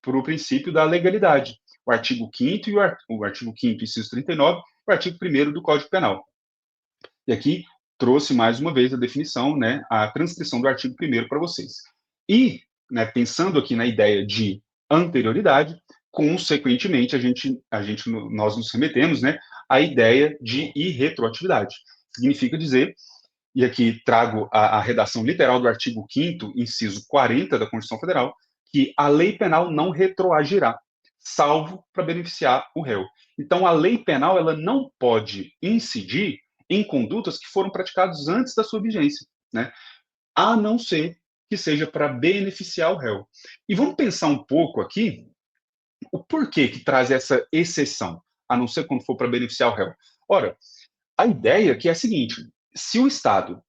para o princípio da legalidade. O artigo 5º e o artigo 5º, inciso 39, o artigo 1º do Código Penal. E aqui trouxe mais uma vez a definição, né, a transcrição do artigo 1º para vocês. E, né, pensando aqui na ideia de anterioridade, consequentemente, nós nos remetemos, né, à ideia de irretroatividade. Significa dizer, e aqui trago a redação literal do artigo 5º, inciso 40 da Constituição Federal, que a lei penal não retroagirá, salvo para beneficiar o réu. Então, a lei penal ela não pode incidir em condutas que foram praticadas antes da sua vigência, né? A não ser que seja para beneficiar o réu. E vamos pensar um pouco aqui o porquê que traz essa exceção, a não ser quando for para beneficiar o réu. Ora, a ideia aqui é a seguinte: se o Estado,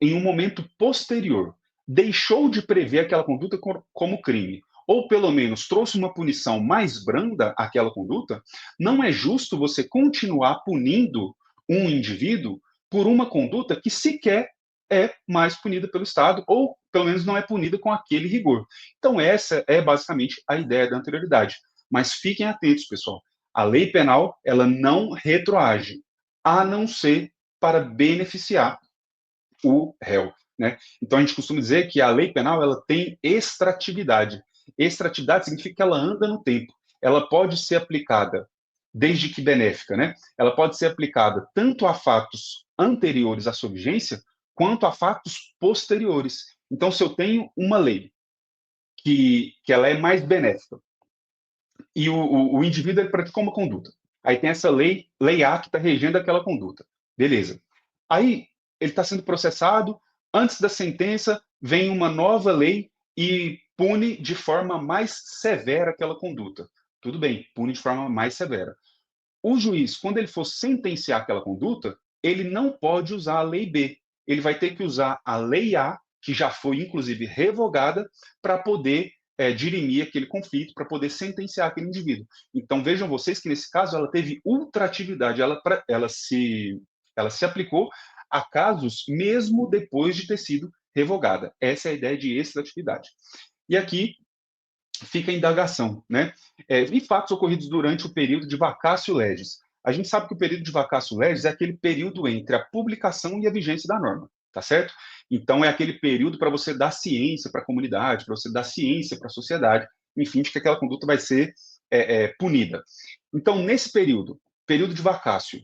em um momento posterior, deixou de prever aquela conduta como crime, ou pelo menos trouxe uma punição mais branda àquela conduta, não é justo você continuar punindo um indivíduo por uma conduta que sequer é mais punida pelo Estado, ou pelo menos não é punida com aquele rigor. Então, essa é basicamente a ideia da anterioridade. Mas fiquem atentos, pessoal. A lei penal, ela não retroage, a não ser para beneficiar o réu, né? Então a gente costuma dizer que a lei penal ela tem extratividade. Extratividade significa que ela anda no tempo. Ela pode ser aplicada, desde que benéfica, né? Ela pode ser aplicada tanto a fatos anteriores à sua vigência, quanto a fatos posteriores. Então, se eu tenho uma lei que ela é mais benéfica e o indivíduo ele praticou uma conduta, aí tem essa lei A que está regendo aquela conduta, beleza? Aí ele está sendo processado, antes da sentença vem uma nova lei e pune de forma mais severa aquela conduta. Tudo bem, pune de forma mais severa. O juiz, quando ele for sentenciar aquela conduta, ele não pode usar a lei B. Ele vai ter que usar a lei A, que já foi, inclusive, revogada, para poder dirimir aquele conflito, para poder sentenciar aquele indivíduo. Então, vejam vocês que, nesse caso, ela teve ultratividade, ela se aplicou a casos mesmo depois de ter sido revogada. Essa é a ideia de extratividade. E aqui fica a indagação, né? E fatos ocorridos durante o período de vacatio legis. A gente sabe que o período de vacatio legis é aquele período entre a publicação e a vigência da norma, tá certo? Então, é aquele período para você dar ciência para a comunidade, para você dar ciência para a sociedade, enfim, de que aquela conduta vai ser punida. Então, nesse período de vacatio,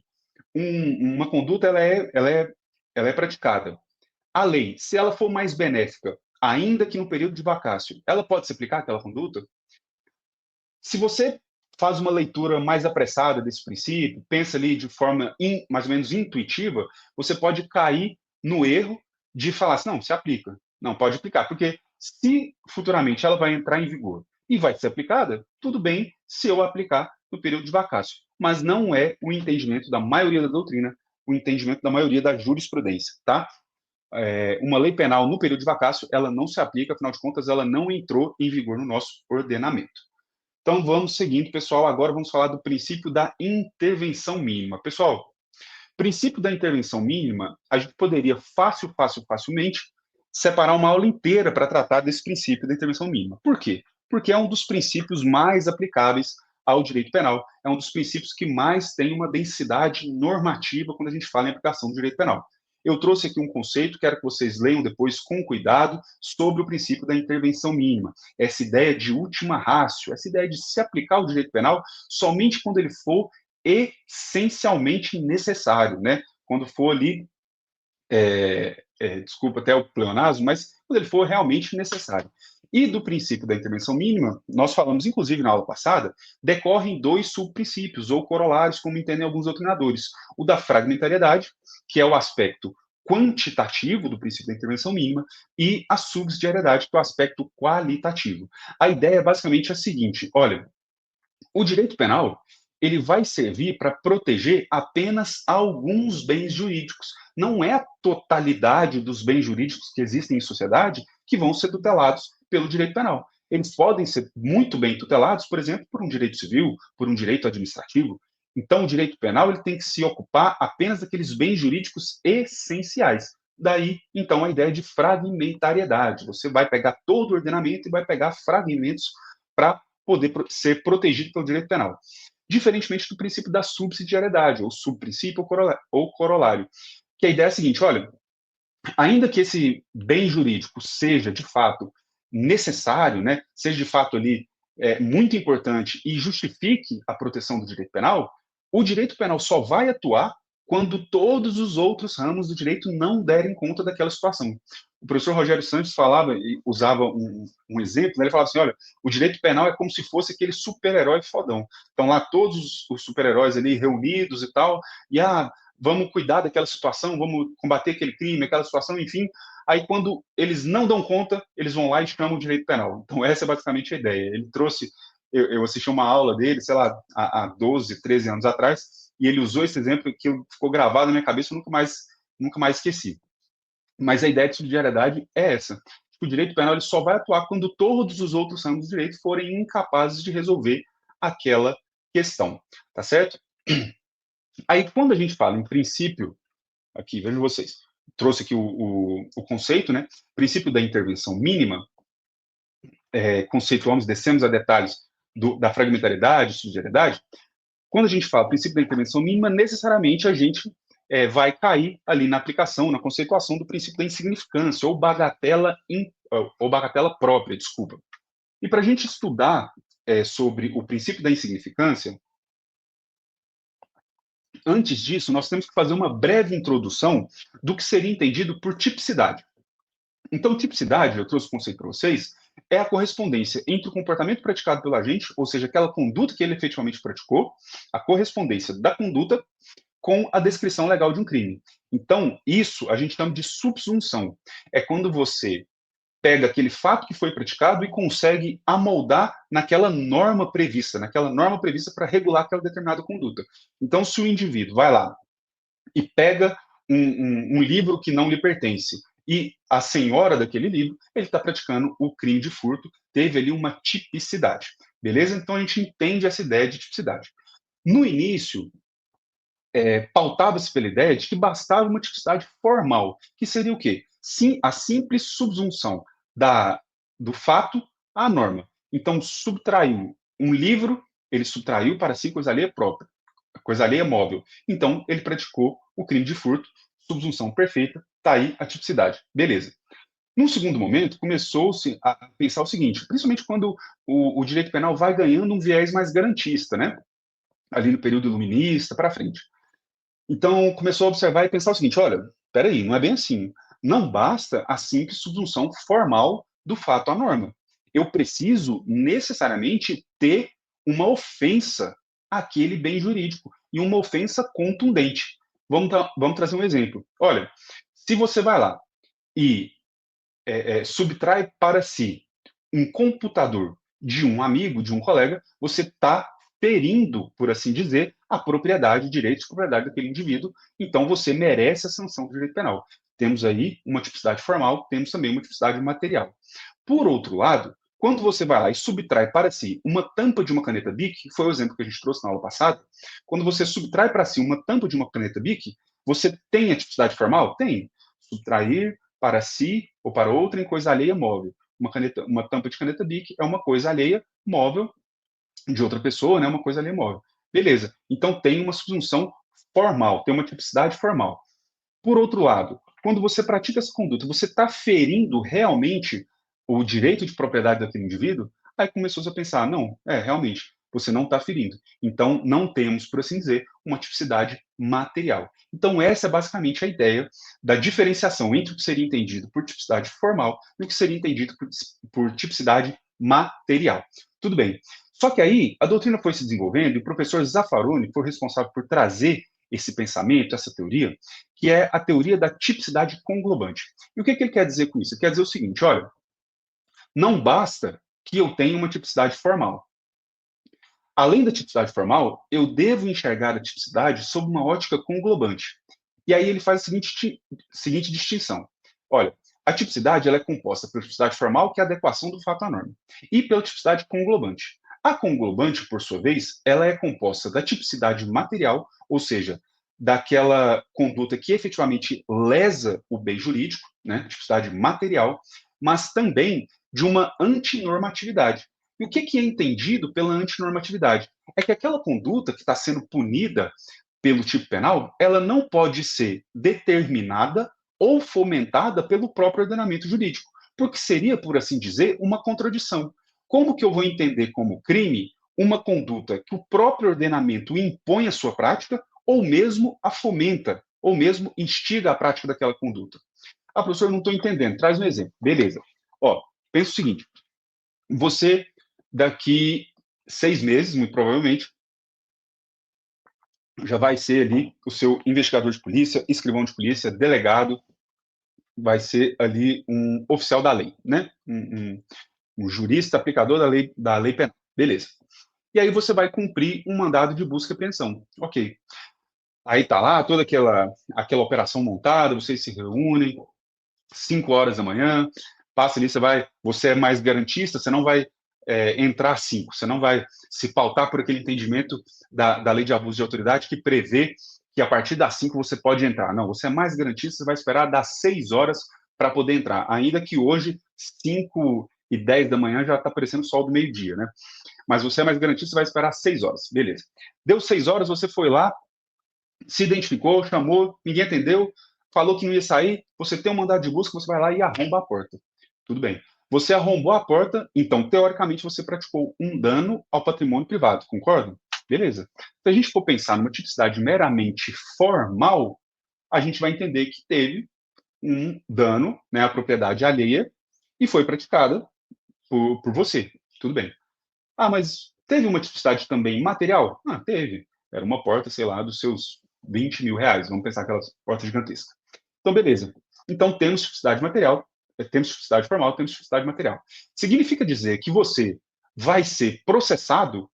uma conduta ela é praticada. A lei, se ela for mais benéfica, ainda que no período de vacatio, ela pode se aplicar àquela conduta? Se você faz uma leitura mais apressada desse princípio, pensa ali de forma mais ou menos intuitiva, você pode cair no erro de falar assim, não, se aplica. Não, pode aplicar, porque se futuramente ela vai entrar em vigor e vai ser aplicada, tudo bem se eu aplicar no período de vacatio. Mas não é o entendimento da maioria da doutrina, o entendimento da maioria da jurisprudência, tá? Uma lei penal no período de vacatio, ela não se aplica, afinal de contas, ela não entrou em vigor no nosso ordenamento. Então, vamos seguindo, pessoal. Agora vamos falar do princípio da intervenção mínima. Pessoal, princípio da intervenção mínima, a gente poderia facilmente separar uma aula inteira para tratar desse princípio da intervenção mínima. Por quê? Porque é um dos princípios mais aplicáveis ao direito penal, é um dos princípios que mais tem uma densidade normativa quando a gente fala em aplicação do direito penal. Eu trouxe aqui um conceito, quero que vocês leiam depois com cuidado, sobre o princípio da intervenção mínima. Essa ideia de última ratio, essa ideia de se aplicar o direito penal somente quando ele for essencialmente necessário, né? Quando for ali, desculpa até o pleonasmo, mas quando ele for realmente necessário. E do princípio da intervenção mínima, nós falamos, inclusive, na aula passada, decorrem dois subprincípios, ou corolários, como entendem alguns doutrinadores. O da fragmentariedade, que é o aspecto quantitativo do princípio da intervenção mínima, e a subsidiariedade, que é o aspecto qualitativo. A ideia é basicamente a seguinte, olha, o direito penal ele vai servir para proteger apenas alguns bens jurídicos. Não é a totalidade dos bens jurídicos que existem em sociedade que vão ser tutelados pelo direito penal. Eles podem ser muito bem tutelados, por exemplo, por um direito civil, por um direito administrativo. Então, o direito penal ele tem que se ocupar apenas daqueles bens jurídicos essenciais. Daí, então, a ideia de fragmentariedade. Você vai pegar todo o ordenamento e vai pegar fragmentos para poder ser protegido pelo direito penal. Diferentemente do princípio da subsidiariedade, ou subprincípio ou corolário, que a ideia é a seguinte, olha, ainda que esse bem jurídico seja, de fato, necessário, né, seja, de fato, ali muito importante e justifique a proteção do direito penal, o direito penal só vai atuar quando todos os outros ramos do direito não derem conta daquela situação. O professor Rogério Santos falava e usava um exemplo, né, ele falava assim, olha, o direito penal é como se fosse aquele super-herói fodão. Então lá todos os super-heróis ali reunidos e tal, e vamos cuidar daquela situação, vamos combater aquele crime, aquela situação, enfim. Aí, quando eles não dão conta, eles vão lá e chamam o direito penal. Então, essa é basicamente a ideia. Ele trouxe, eu assisti uma aula dele, sei lá, há 12, 13 anos atrás, e ele usou esse exemplo que ficou gravado na minha cabeça, eu nunca mais esqueci. Mas a ideia de subsidiariedade é essa. O direito penal ele só vai atuar quando todos os outros ramos do direito forem incapazes de resolver aquela questão. Tá certo? Aí, quando a gente fala em princípio, aqui, vejam vocês, trouxe aqui o conceito, né? Princípio da intervenção mínima, conceituamos, descemos a detalhes da fragmentariedade, subsidiariedade. Quando a gente fala princípio da intervenção mínima, necessariamente a gente vai cair ali na aplicação, na conceituação do princípio da insignificância, ou bagatela própria, desculpa. E para a gente estudar sobre o princípio da insignificância, antes disso, nós temos que fazer uma breve introdução do que seria entendido por tipicidade. Então, tipicidade, eu trouxe o conceito para vocês, é a correspondência entre o comportamento praticado pelo agente, ou seja, aquela conduta que ele efetivamente praticou, a correspondência da conduta com a descrição legal de um crime. Então, isso a gente chama de subsunção. É quando você pega aquele fato que foi praticado e consegue amoldar naquela norma prevista para regular aquela determinada conduta. Então, se o indivíduo vai lá e pega um livro que não lhe pertence e a senhora daquele livro, ele está praticando o crime de furto, teve ali uma tipicidade, beleza? Então, a gente entende essa ideia de tipicidade. No início, pautava-se pela ideia de que bastava uma tipicidade formal, que seria o quê? Sim, a simples subsunção do fato à norma. Então, subtraiu um livro, ele subtraiu para si coisa alheia própria, coisa alheia móvel. Então, ele praticou o crime de furto, subsunção perfeita, está aí a tipicidade. Beleza. Num segundo momento, começou-se a pensar o seguinte, principalmente quando o direito penal vai ganhando um viés mais garantista, né? Ali no período iluminista, para frente. Então, começou a observar e pensar o seguinte: olha, peraí, não é bem assim. Não basta a simples subsunção formal do fato à norma. Eu preciso necessariamente ter uma ofensa àquele bem jurídico e uma ofensa contundente. Vamos trazer um exemplo. Olha, se você vai lá e subtrai para si um computador de um amigo, de um colega, você está ferindo, por assim dizer, a propriedade, o direito de propriedade daquele indivíduo, então você merece a sanção do direito penal. Temos aí uma tipicidade formal, temos também uma tipicidade material. Por outro lado, quando você vai lá e subtrai para si uma tampa de uma caneta Bic, que foi o exemplo que a gente trouxe na aula passada, quando você subtrai para si uma tampa de uma caneta Bic, você tem a tipicidade formal? Tem. Subtrair para si ou para outra em coisa alheia móvel. Uma tampa de caneta Bic é uma coisa alheia móvel de outra pessoa, né? Uma coisa alheia móvel. Beleza. Então tem uma subsunção formal, tem uma tipicidade formal. Por outro lado, quando você pratica essa conduta, você está ferindo realmente o direito de propriedade daquele indivíduo? Aí começou a pensar, não, realmente, você não está ferindo. Então, não temos, por assim dizer, uma tipicidade material. Então, essa é basicamente a ideia da diferenciação entre o que seria entendido por tipicidade formal e o que seria entendido por tipicidade material. Tudo bem. Só que aí, a doutrina foi se desenvolvendo e o professor Zaffaroni foi responsável por trazer esse pensamento, essa teoria, que é a teoria da tipicidade conglobante. E o que ele quer dizer com isso? Ele quer dizer o seguinte, olha, não basta que eu tenha uma tipicidade formal. Além da tipicidade formal, eu devo enxergar a tipicidade sob uma ótica conglobante. E aí ele faz a seguinte distinção. Olha, a tipicidade ela é composta pela tipicidade formal, que é a adequação do fato à norma, e pela tipicidade conglobante. A conglobante, por sua vez, ela é composta da tipicidade material, ou seja, daquela conduta que efetivamente lesa o bem jurídico, né, tipicidade material, mas também de uma antinormatividade. E o que é entendido pela antinormatividade? É que aquela conduta que está sendo punida pelo tipo penal, ela não pode ser determinada ou fomentada pelo próprio ordenamento jurídico, porque seria, por assim dizer, uma contradição. Como que eu vou entender como crime uma conduta que o próprio ordenamento impõe a sua prática, ou mesmo a fomenta, ou mesmo instiga a prática daquela conduta? Ah, professor, eu não estou entendendo. Traz um exemplo. Beleza. Ó, pensa o seguinte: você, daqui 6 meses, muito provavelmente, já vai ser ali o seu investigador de polícia, escrivão de polícia, delegado, vai ser ali um oficial da lei, né? Um jurista aplicador da lei penal. Beleza. E aí você vai cumprir um mandado de busca e apreensão. Ok. Aí tá lá toda aquela operação montada, vocês se reúnem, 5 horas da manhã, passa ali, você é mais garantista, você não vai entrar às 5, você não vai se pautar por aquele entendimento da lei de abuso de autoridade que prevê que a partir das 5 você pode entrar. Não, você é mais garantista, você vai esperar das 6 horas para poder entrar, ainda que hoje, 5h10 da manhã, já está aparecendo o sol do meio-dia, né? Mas você é mais garantista, você vai esperar 6 horas, beleza. Deu 6 horas, você foi lá, se identificou, chamou, ninguém atendeu, falou que não ia sair, você tem um mandado de busca, você vai lá e arromba a porta. Tudo bem. Você arrombou a porta, então, teoricamente, você praticou um dano ao patrimônio privado, concorda? Beleza. Se a gente for pensar numa tipicidade meramente formal, a gente vai entender que teve um dano, né, à propriedade alheia e foi praticada por você. Tudo bem. Ah, mas teve uma tipicidade também material? Ah, teve. Era uma porta, sei lá, dos seus 20 mil reais. Vamos pensar aquelas portas gigantescas. Então, beleza. Então, temos tipicidade material, temos tipicidade formal, temos tipicidade material. Significa dizer que você vai ser processado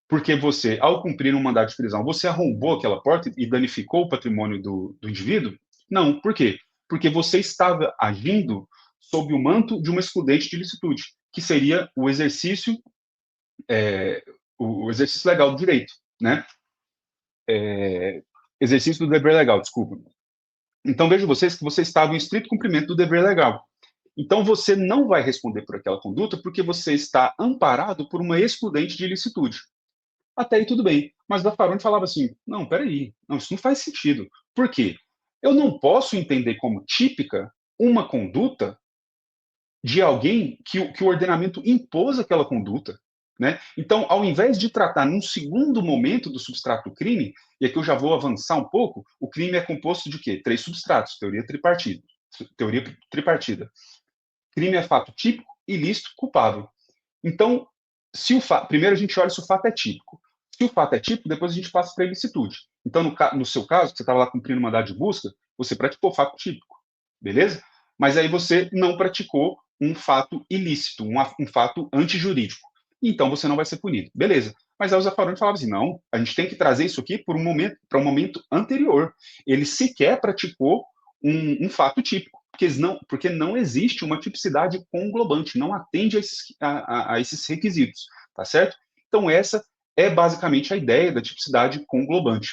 porque você, ao cumprir um mandado de prisão, você arrombou aquela porta e danificou o patrimônio do indivíduo? Não. Por quê? Porque você estava agindo sob o manto de uma excludente de licitude, que seria é, o exercício legal do direito, né? Exercício do dever legal, desculpa. Então, vejam vocês que você estava em estrito cumprimento do dever legal. Então, você não vai responder por aquela conduta porque você está amparado por uma excludente de ilicitude. Até aí tudo bem. Mas o Zaffaroni falava assim, não, peraí, não, isso não faz sentido. Por quê? Eu não posso entender como típica uma conduta de alguém que o ordenamento impôs aquela conduta. Né? Então, ao invés de tratar num segundo momento do substrato do crime, e aqui eu já vou avançar um pouco, o crime é composto de quê? 3 substratos, teoria tripartida. Crime é fato típico, ilícito, culpável. Então, primeiro a gente olha se o fato é típico. Se o fato é típico, depois a gente passa para a ilicitude. Então, no seu caso, que você estava lá cumprindo mandado de busca, você praticou fato típico, beleza? Mas aí você não praticou um fato ilícito, um fato antijurídico. Então, você não vai ser punido, beleza? Mas aí o Zaffaroni falava assim, não, a gente tem que trazer isso aqui para um momento anterior. Ele sequer praticou um fato típico, porque não existe uma tipicidade conglobante, não atende a esses requisitos, tá certo? Então, essa é basicamente a ideia da tipicidade conglobante.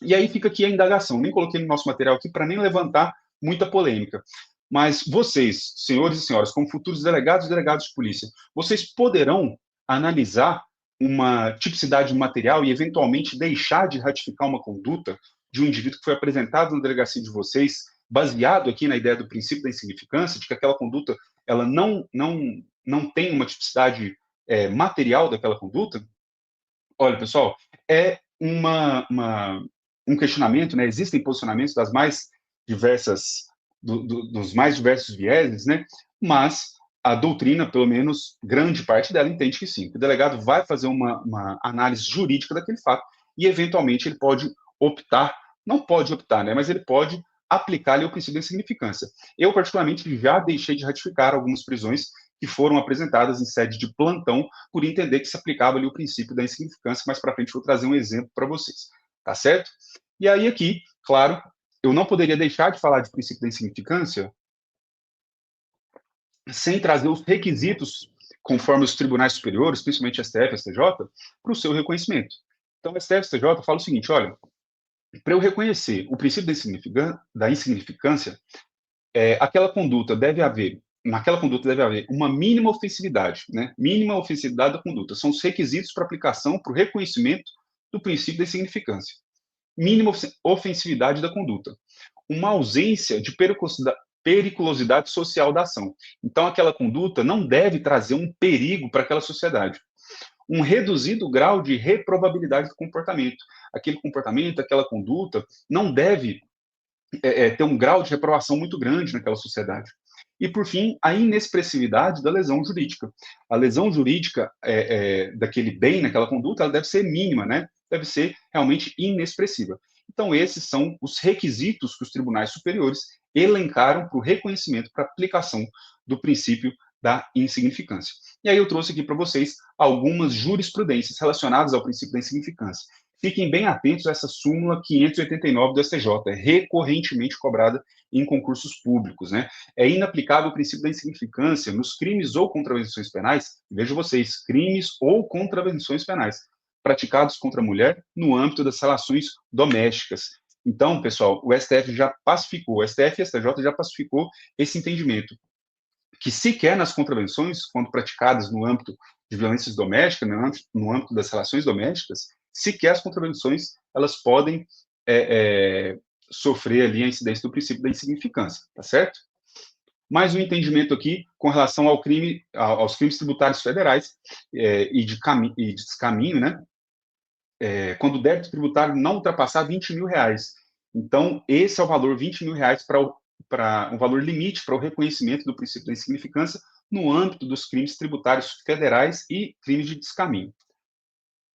E aí fica aqui a indagação, nem coloquei no nosso material aqui para nem levantar muita polêmica. Mas vocês, senhores e senhoras, como futuros delegados e delegados de polícia, vocês poderão analisar uma tipicidade material e, eventualmente, deixar de ratificar uma conduta de um indivíduo que foi apresentado na delegacia de vocês, baseado aqui na ideia do princípio da insignificância, de que aquela conduta ela não tem uma tipicidade material daquela conduta? Olha, pessoal, é um questionamento, né? Existem posicionamentos das mais diversas, dos mais diversos vieses, né? Mas a doutrina, pelo menos grande parte dela, entende que sim. O delegado vai fazer uma análise jurídica daquele fato e, eventualmente, ele pode optar, não pode optar, né? Mas ele pode aplicar ali o princípio da insignificância. Eu, particularmente, já deixei de ratificar algumas prisões que foram apresentadas em sede de plantão por entender que se aplicava ali o princípio da insignificância. Mais para frente vou trazer um exemplo para vocês, tá certo? E aí aqui, claro, eu não poderia deixar de falar de princípio da insignificância sem trazer os requisitos conforme os tribunais superiores, principalmente STF e STJ, para o seu reconhecimento. Então, STF e STJ fala o seguinte, olha, para eu reconhecer o princípio da insignificância, naquela conduta deve haver uma mínima ofensividade, né? Mínima ofensividade da conduta. São os requisitos para aplicação, para o reconhecimento do princípio da insignificância. Mínima ofensividade da conduta. Uma ausência de periculosidade social da ação. Então, aquela conduta não deve trazer um perigo para aquela sociedade. Um reduzido grau de reprovabilidade do comportamento. Aquele comportamento, aquela conduta, não deve ter um grau de reprovação muito grande naquela sociedade. E, por fim, a inexpressividade da lesão jurídica. A lesão jurídica daquele bem, naquela conduta, ela deve ser mínima, né? Deve ser realmente inexpressiva. Então, esses são os requisitos que os tribunais superiores elencaram para o reconhecimento, para a aplicação do princípio da insignificância. E aí eu trouxe aqui para vocês algumas jurisprudências relacionadas ao princípio da insignificância. Fiquem bem atentos a essa súmula 589 do STJ, recorrentemente cobrada em concursos públicos. Né? É inaplicável o princípio da insignificância nos crimes ou contravenções penais, vejam vocês, crimes ou contravenções penais, praticados contra a mulher no âmbito das relações domésticas. Então, pessoal, o STF já pacificou, o STF e o STJ já pacificou esse entendimento, que sequer nas contravenções, quando praticadas no âmbito de violências domésticas, no âmbito das relações domésticas, sequer as contravenções elas podem sofrer ali a incidência do princípio da insignificância, tá certo? Mais um entendimento aqui com relação aos crimes tributários federais e de descaminho, né? Quando o débito tributário não ultrapassar R$ 20.000. Então, esse é o valor, R$ 20.000 para um valor limite para o reconhecimento do princípio da insignificância no âmbito dos crimes tributários federais e crimes de descaminho.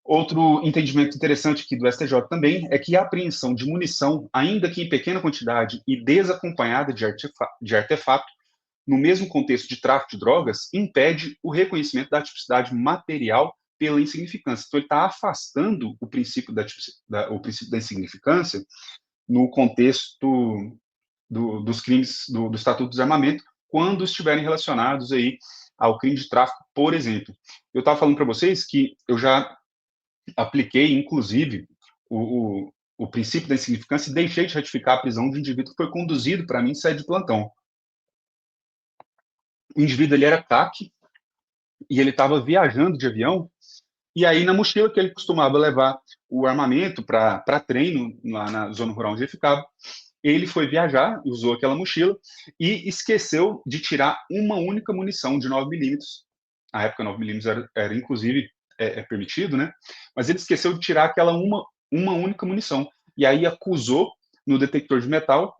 Outro entendimento interessante aqui do STJ também é que a apreensão de munição, ainda que em pequena quantidade e desacompanhada de artefato, no mesmo contexto de tráfico de drogas, impede o reconhecimento da tipicidade material pela insignificância. Então, ele está afastando o princípio o princípio da insignificância no contexto dos crimes do Estatuto do Desarmamento, quando estiverem relacionados aí ao crime de tráfico, por exemplo. Eu estava falando para vocês que eu já apliquei, inclusive, o princípio da insignificância e deixei de ratificar a prisão de um indivíduo que foi conduzido para mim em sede de plantão. O indivíduo ele era CAC e ele estava viajando de avião, e aí na mochila que ele costumava levar o armamento para treino lá na zona rural onde ele ficava, ele foi viajar, usou aquela mochila e esqueceu de tirar uma única munição de 9mm. Na época, 9mm era inclusive permitido, né? Mas ele esqueceu de tirar aquela uma única munição. E aí acusou no detector de metal,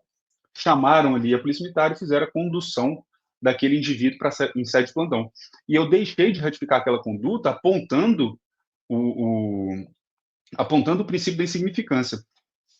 chamaram ali a polícia militar e fizeram a condução daquele indivíduo para em sede de plantão. E eu deixei de ratificar aquela conduta apontando apontando o princípio da insignificância.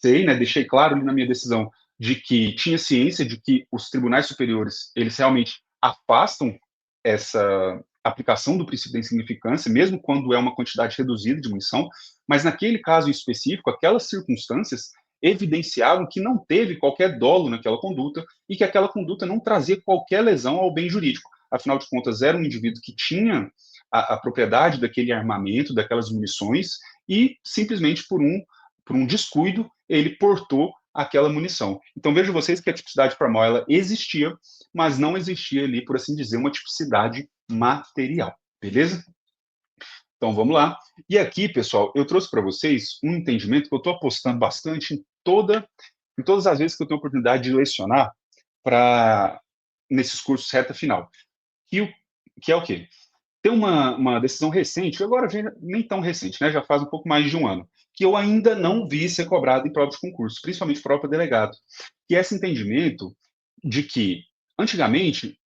Sei, né, deixei claro ali na minha decisão de que tinha ciência de que os tribunais superiores, eles realmente afastam essa aplicação do princípio da insignificância, mesmo quando é uma quantidade reduzida de munição, mas naquele caso em específico, aquelas circunstâncias evidenciavam que não teve qualquer dolo naquela conduta e que aquela conduta não trazia qualquer lesão ao bem jurídico. Afinal de contas, era um indivíduo que tinha a propriedade daquele armamento, daquelas munições, e simplesmente por um descuido, ele portou aquela munição. Então vejam vocês que a tipicidade formal ela existia, mas não existia ali, por assim dizer, uma tipicidade material, beleza? Então vamos lá. E aqui, pessoal, eu trouxe para vocês um entendimento que eu estou apostando bastante em todas as vezes que eu tenho a oportunidade de lecionar nesses cursos reta final. Que é o quê? Tem uma decisão recente, agora nem tão recente, né? Já faz um pouco mais de um ano, que eu ainda não vi ser cobrado em prova de concurso, principalmente prova para delegado, que é esse entendimento de que, antigamente,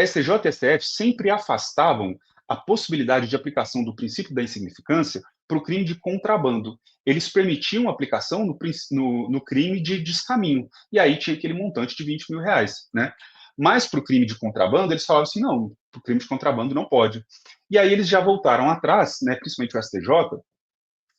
STJ e STF sempre afastavam a possibilidade de aplicação do princípio da insignificância para o crime de contrabando. Eles permitiam a aplicação no crime de descaminho, e aí tinha aquele montante de 20 mil reais, né? Mas para o crime de contrabando, eles falavam assim, não, para o crime de contrabando não pode. E aí eles já voltaram atrás, né, principalmente o STJ,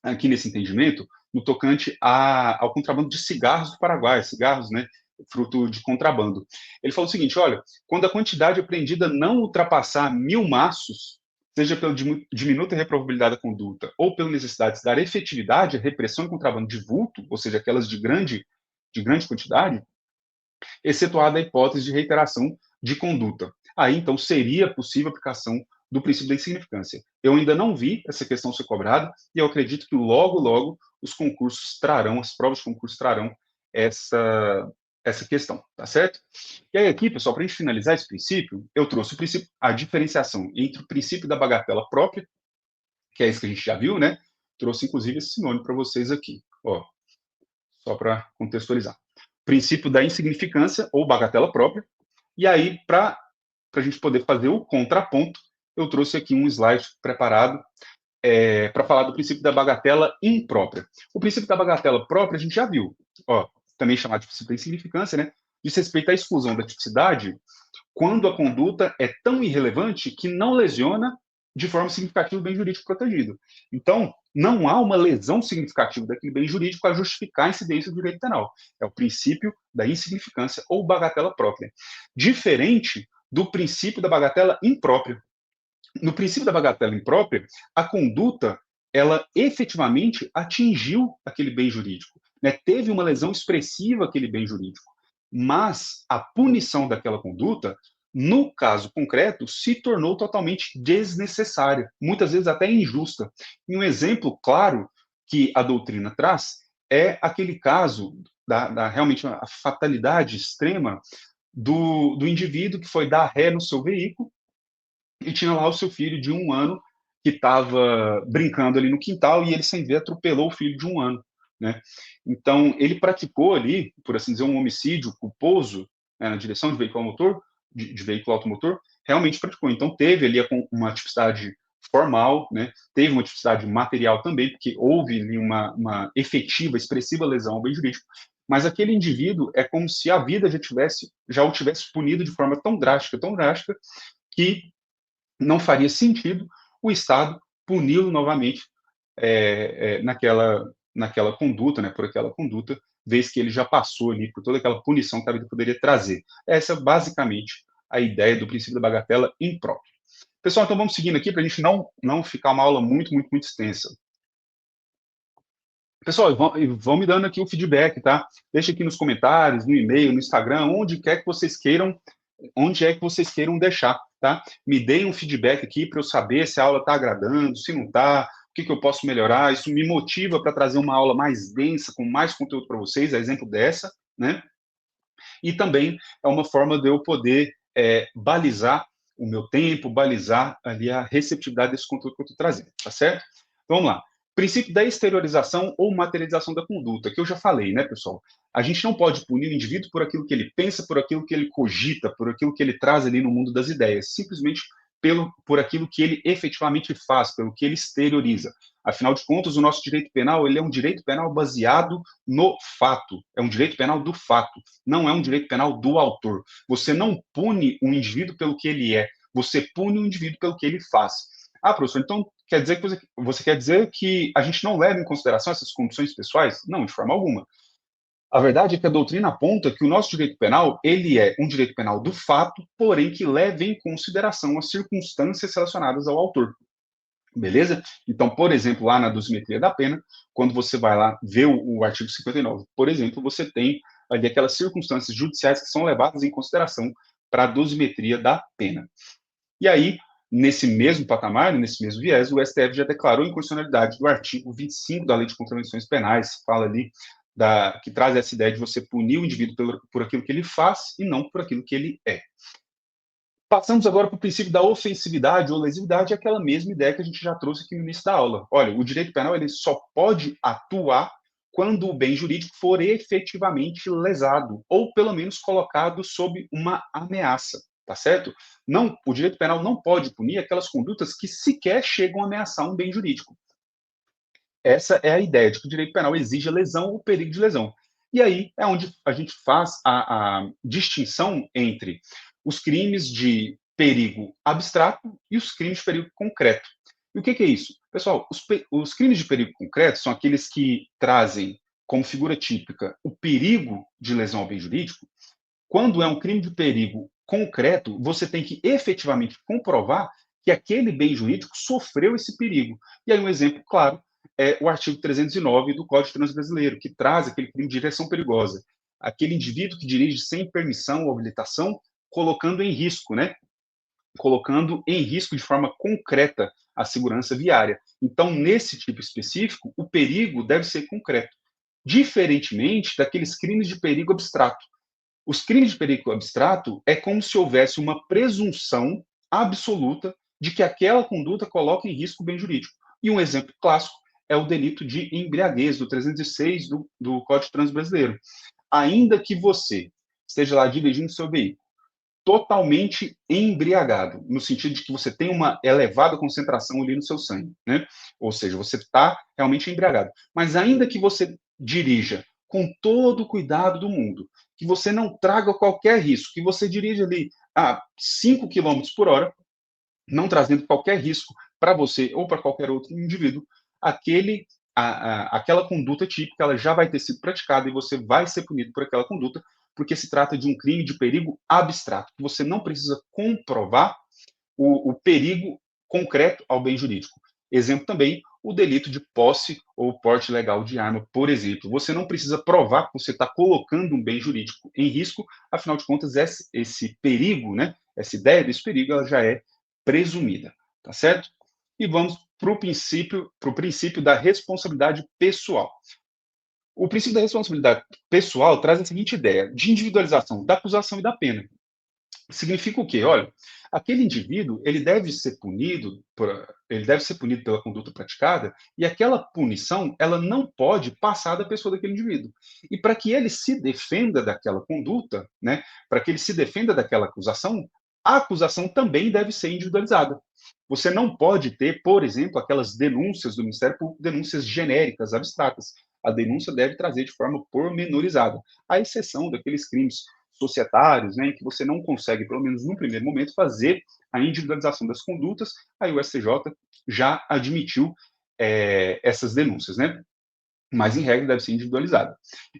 aqui nesse entendimento, no tocante ao contrabando de cigarros do Paraguai, cigarros, né, fruto de contrabando. Ele falou o seguinte, olha, quando a quantidade apreendida não ultrapassar 1.000 maços, seja pela diminuta reprovabilidade da conduta ou pela necessidade de dar efetividade à repressão e contrabando de vulto, ou seja, aquelas de grande quantidade, excetuada a hipótese de reiteração de conduta. Aí, então, seria possível a aplicação do princípio da insignificância. Eu ainda não vi essa questão ser cobrada e eu acredito que logo, logo, os concursos trarão, as provas de concurso trarão essa questão, tá certo? E aí aqui, pessoal, para a gente finalizar esse princípio, eu trouxe o princípio, a diferenciação entre o princípio da bagatela própria, que é isso que a gente já viu, né? Trouxe, inclusive, esse sinônimo para vocês aqui, ó, só para contextualizar. Princípio da insignificância ou bagatela própria. E aí, para a gente poder fazer o contraponto, eu trouxe aqui um slide preparado para falar do princípio da bagatela imprópria. O princípio da bagatela própria a gente já viu, ó, também chamado de princípio da insignificância, né? Diz respeito à exclusão da tipicidade quando a conduta é tão irrelevante que não lesiona de forma significativa o bem jurídico protegido. Então, não há uma lesão significativa daquele bem jurídico para justificar a incidência do direito penal. É o princípio da insignificância ou bagatela própria. Diferente do princípio da bagatela imprópria. No princípio da bagatela imprópria, a conduta, ela efetivamente atingiu aquele bem jurídico, né? Teve uma lesão expressiva aquele bem jurídico, mas a punição daquela conduta, no caso concreto, se tornou totalmente desnecessária, muitas vezes até injusta. E um exemplo claro que a doutrina traz é aquele caso realmente a fatalidade extrema do indivíduo que foi dar ré no seu veículo e tinha lá o seu filho de 1 ano que estava brincando ali no quintal e ele, sem ver, atropelou o filho de 1 ano, né? Então, ele praticou ali, por assim dizer, um homicídio culposo, né, na direção de veículo automotor, de veículo automotor, realmente praticou. Então, teve ali uma tipicidade formal, né? Teve uma tipicidade material também, porque houve ali uma efetiva, expressiva lesão ao bem jurídico, mas aquele indivíduo é como se a vida já o tivesse punido de forma tão drástica, que não faria sentido o Estado puni-lo novamente naquela conduta, né, por aquela conduta, vez que ele já passou ali por toda aquela punição que a vida poderia trazer. Essa é basicamente a ideia do princípio da bagatela imprópria. Pessoal, então vamos seguindo aqui para a gente não ficar uma aula muito extensa. Pessoal, vão me dando aqui o feedback, tá? Deixa aqui nos comentários, no e-mail, no Instagram, onde é que vocês queiram deixar, tá? Me deem um feedback aqui para eu saber se a aula está agradando, se não está, o que eu posso melhorar. Isso me motiva para trazer uma aula mais densa, com mais conteúdo para vocês, a exemplo dessa, né? E também é uma forma de eu poder balizar o meu tempo, balizar ali a receptividade desse conteúdo que eu estou trazendo, tá certo? Então, vamos lá. Princípio da exteriorização ou materialização da conduta, que eu já falei, né, pessoal? A gente não pode punir o indivíduo por aquilo que ele pensa, por aquilo que ele cogita, por aquilo que ele traz ali no mundo das ideias, simplesmente por aquilo que ele efetivamente faz, pelo que ele exterioriza. Afinal de contas, o nosso direito penal ele é um direito penal baseado no fato, é um direito penal do fato, não é um direito penal do autor. Você não pune um indivíduo pelo que ele é, você pune o indivíduo pelo que ele faz. Ah, professor, então quer dizer que você quer dizer que a gente não leva em consideração essas condições pessoais? Não, de forma alguma. A verdade é que a doutrina aponta que o nosso direito penal, ele é um direito penal do fato, porém que leva em consideração as circunstâncias relacionadas ao autor. Beleza? Então, por exemplo, lá na dosimetria da pena, quando você vai lá ver o artigo 59, por exemplo, você tem ali aquelas circunstâncias judiciais que são levadas em consideração para a dosimetria da pena. E aí, nesse mesmo patamar, nesse mesmo viés, o STF já declarou inconstitucionalidade do artigo 25 da Lei de Contravenções Penais, fala ali que traz essa ideia de você punir o indivíduo por aquilo que ele faz e não por aquilo que ele é. Passamos agora para o princípio da ofensividade ou lesividade, aquela mesma ideia que a gente já trouxe aqui no início da aula. Olha, o direito penal ele só pode atuar quando o bem jurídico for efetivamente lesado, ou pelo menos colocado sob uma ameaça, tá certo? Não, o direito penal não pode punir aquelas condutas que sequer chegam a ameaçar um bem jurídico. Essa é a ideia de que o direito penal exige a lesão ou perigo de lesão. E aí é onde a gente faz a distinção entre os crimes de perigo abstrato e os crimes de perigo concreto. E o que é isso? Pessoal, os crimes de perigo concreto são aqueles que trazem como figura típica o perigo de lesão ao bem jurídico. Quando é um crime de perigo concreto, você tem que efetivamente comprovar que aquele bem jurídico sofreu esse perigo. E aí um exemplo claro é o artigo 309 do Código de Trânsito Brasileiro, que traz aquele crime de direção perigosa. Aquele indivíduo que dirige sem permissão ou habilitação, colocando em risco, né? Colocando em risco de forma concreta a segurança viária. Então, nesse tipo específico, o perigo deve ser concreto, diferentemente daqueles crimes de perigo abstrato. Os crimes de perigo abstrato é como se houvesse uma presunção absoluta de que aquela conduta coloca em risco o bem jurídico. E um exemplo clássico é o delito de embriaguez, do 306 do Código de Trânsito Brasileiro. Ainda que você esteja lá dirigindo seu veículo totalmente embriagado, no sentido de que você tem uma elevada concentração ali no seu sangue, né? Ou seja, você está realmente embriagado. Mas ainda que você dirija com todo o cuidado do mundo, que você não traga qualquer risco, que você dirija ali a 5 km por hora, não trazendo qualquer risco para você ou para qualquer outro indivíduo, aquela conduta típica ela já vai ter sido praticada e você vai ser punido por aquela conduta, porque se trata de um crime de perigo abstrato, que você não precisa comprovar o perigo concreto ao bem jurídico. Exemplo também, o delito de posse ou porte legal de arma, por exemplo. Você não precisa provar que você está colocando um bem jurídico em risco, afinal de contas, esse perigo, né, essa ideia desse perigo, ela já é presumida, tá certo? E vamos para o princípio da responsabilidade pessoal. O princípio da responsabilidade pessoal traz a seguinte ideia de individualização da acusação e da pena. Significa o quê? Olha, aquele indivíduo ele deve ser punido pela conduta praticada e aquela punição ela não pode passar da pessoa daquele indivíduo. E para que ele se defenda daquela conduta, né, para que ele se defenda daquela acusação, a acusação também deve ser individualizada. Você não pode ter, por exemplo, aquelas denúncias do Ministério Público, denúncias genéricas, abstratas. a denúncia deve trazer de forma pormenorizada, à exceção daqueles crimes societários, né, em que você não consegue, pelo menos no primeiro momento, fazer a individualização das condutas, aí o STJ já admitiu essas denúncias, né? Mas, em regra, deve ser individualizada.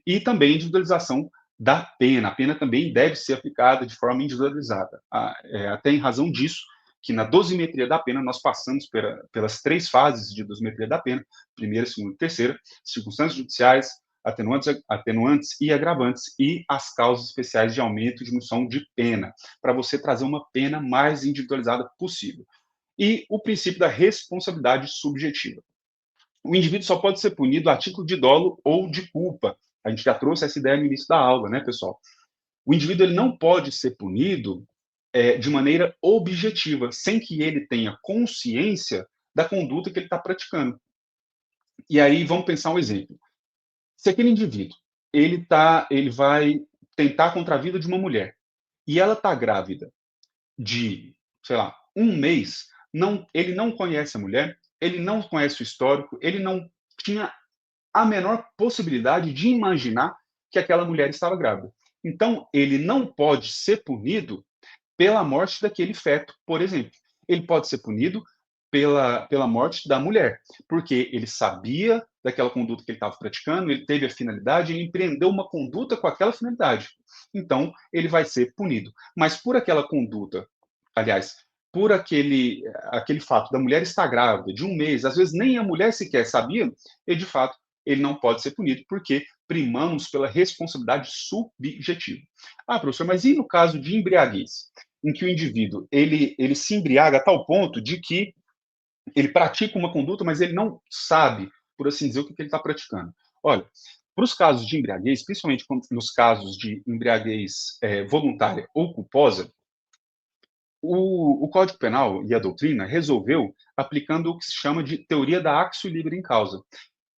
E também a individualização da pena. A pena também deve ser aplicada de forma individualizada. Até em razão disso, que na dosimetria da pena nós passamos pelas 3 fases de dosimetria da pena, primeira, segunda e terceira, circunstâncias judiciais, atenuantes e agravantes, e as causas especiais de aumento e diminuição de pena, para você trazer uma pena mais individualizada possível. E o princípio da responsabilidade subjetiva. O indivíduo só pode ser punido a título de dolo ou de culpa. A gente já trouxe essa ideia no início da aula, né, pessoal? O indivíduo ele não pode ser punido de maneira objetiva, sem que ele tenha consciência da conduta que ele está praticando. E aí vamos pensar um exemplo. Se aquele indivíduo ele vai tentar contra a vida de uma mulher e ela está grávida de, sei lá, um mês, ele não conhece a mulher, ele não conhece o histórico, ele não tinha a menor possibilidade de imaginar que aquela mulher estava grávida. Então, ele não pode ser punido pela morte daquele feto, por exemplo. Ele pode ser punido pela morte da mulher, porque ele sabia daquela conduta que ele estava praticando, ele teve a finalidade, ele empreendeu uma conduta com aquela finalidade. Então, ele vai ser punido. Mas por aquela conduta, aliás, por aquele fato da mulher estar grávida de um mês, às vezes nem a mulher sequer sabia, e de fato ele não pode ser punido, porque primamos pela responsabilidade subjetiva. Ah, professor, mas e no caso de embriaguez? Em que o indivíduo ele se embriaga a tal ponto de que ele pratica uma conduta, mas ele não sabe, por assim dizer, o que ele está praticando. Olha, para os casos de embriaguez, principalmente nos casos de embriaguez voluntária ou culposa, o Código Penal e a doutrina resolveu aplicando o que se chama de teoria da actio liberi in causa,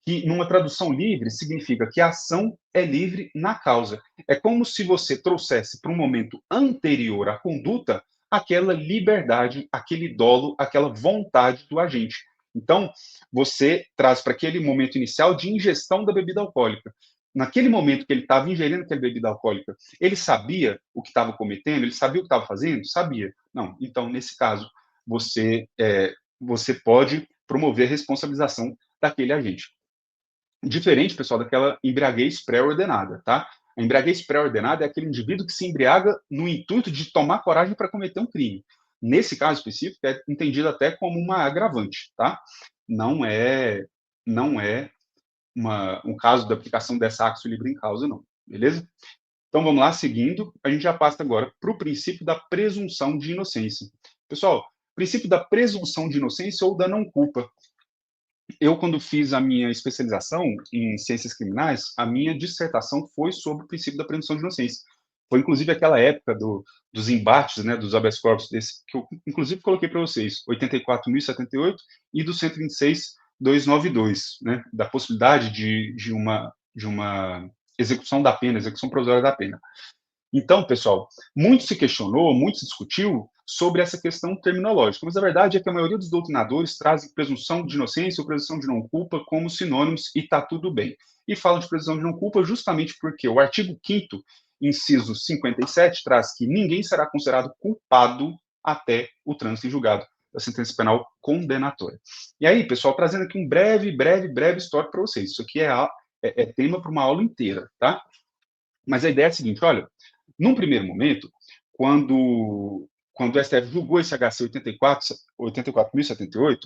que numa tradução livre significa que a ação é livre na causa. É como se você trouxesse para um momento anterior à conduta aquela liberdade, aquele dolo, aquela vontade do agente. Então, você traz para aquele momento inicial de ingestão da bebida alcoólica. Naquele momento que ele estava ingerindo aquela bebida alcoólica, ele sabia o que estava cometendo? Ele sabia o que estava fazendo? Sabia. Não. Então, nesse caso, você pode promover a responsabilização daquele agente. Diferente, pessoal, daquela embriaguez pré-ordenada, tá? A embriaguez pré-ordenada é aquele indivíduo que se embriaga no intuito de tomar coragem para cometer um crime. Nesse caso específico, é entendido até como uma agravante, tá? Não é um caso da aplicação dessa actio liberi in causa, não. Beleza? Então, vamos lá, seguindo, a gente já passa agora para o princípio da presunção de inocência. Pessoal, princípio da presunção de inocência ou da não-culpa. Eu, quando fiz a minha especialização em ciências criminais, a minha dissertação foi sobre o princípio da presunção de inocência. Foi, inclusive, aquela época dos embates, né, dos habeas corpus, que eu, inclusive, coloquei para vocês, 84.078 e do 126.292, né, da possibilidade de uma execução da pena, execução provisória da pena. Então, pessoal, muito se questionou, muito se discutiu sobre essa questão terminológica, mas a verdade é que a maioria dos doutrinadores trazem presunção de inocência ou presunção de não-culpa como sinônimos e está tudo bem. E falam de presunção de não-culpa justamente porque o artigo 5º, inciso 57, traz que ninguém será considerado culpado até o trânsito em julgado da sentença penal condenatória. E aí, pessoal, trazendo aqui um breve histórico para vocês. Isso aqui é tema para uma aula inteira, tá? Mas a ideia é a seguinte, olha, num primeiro momento, quando o STF julgou esse HC 84.078,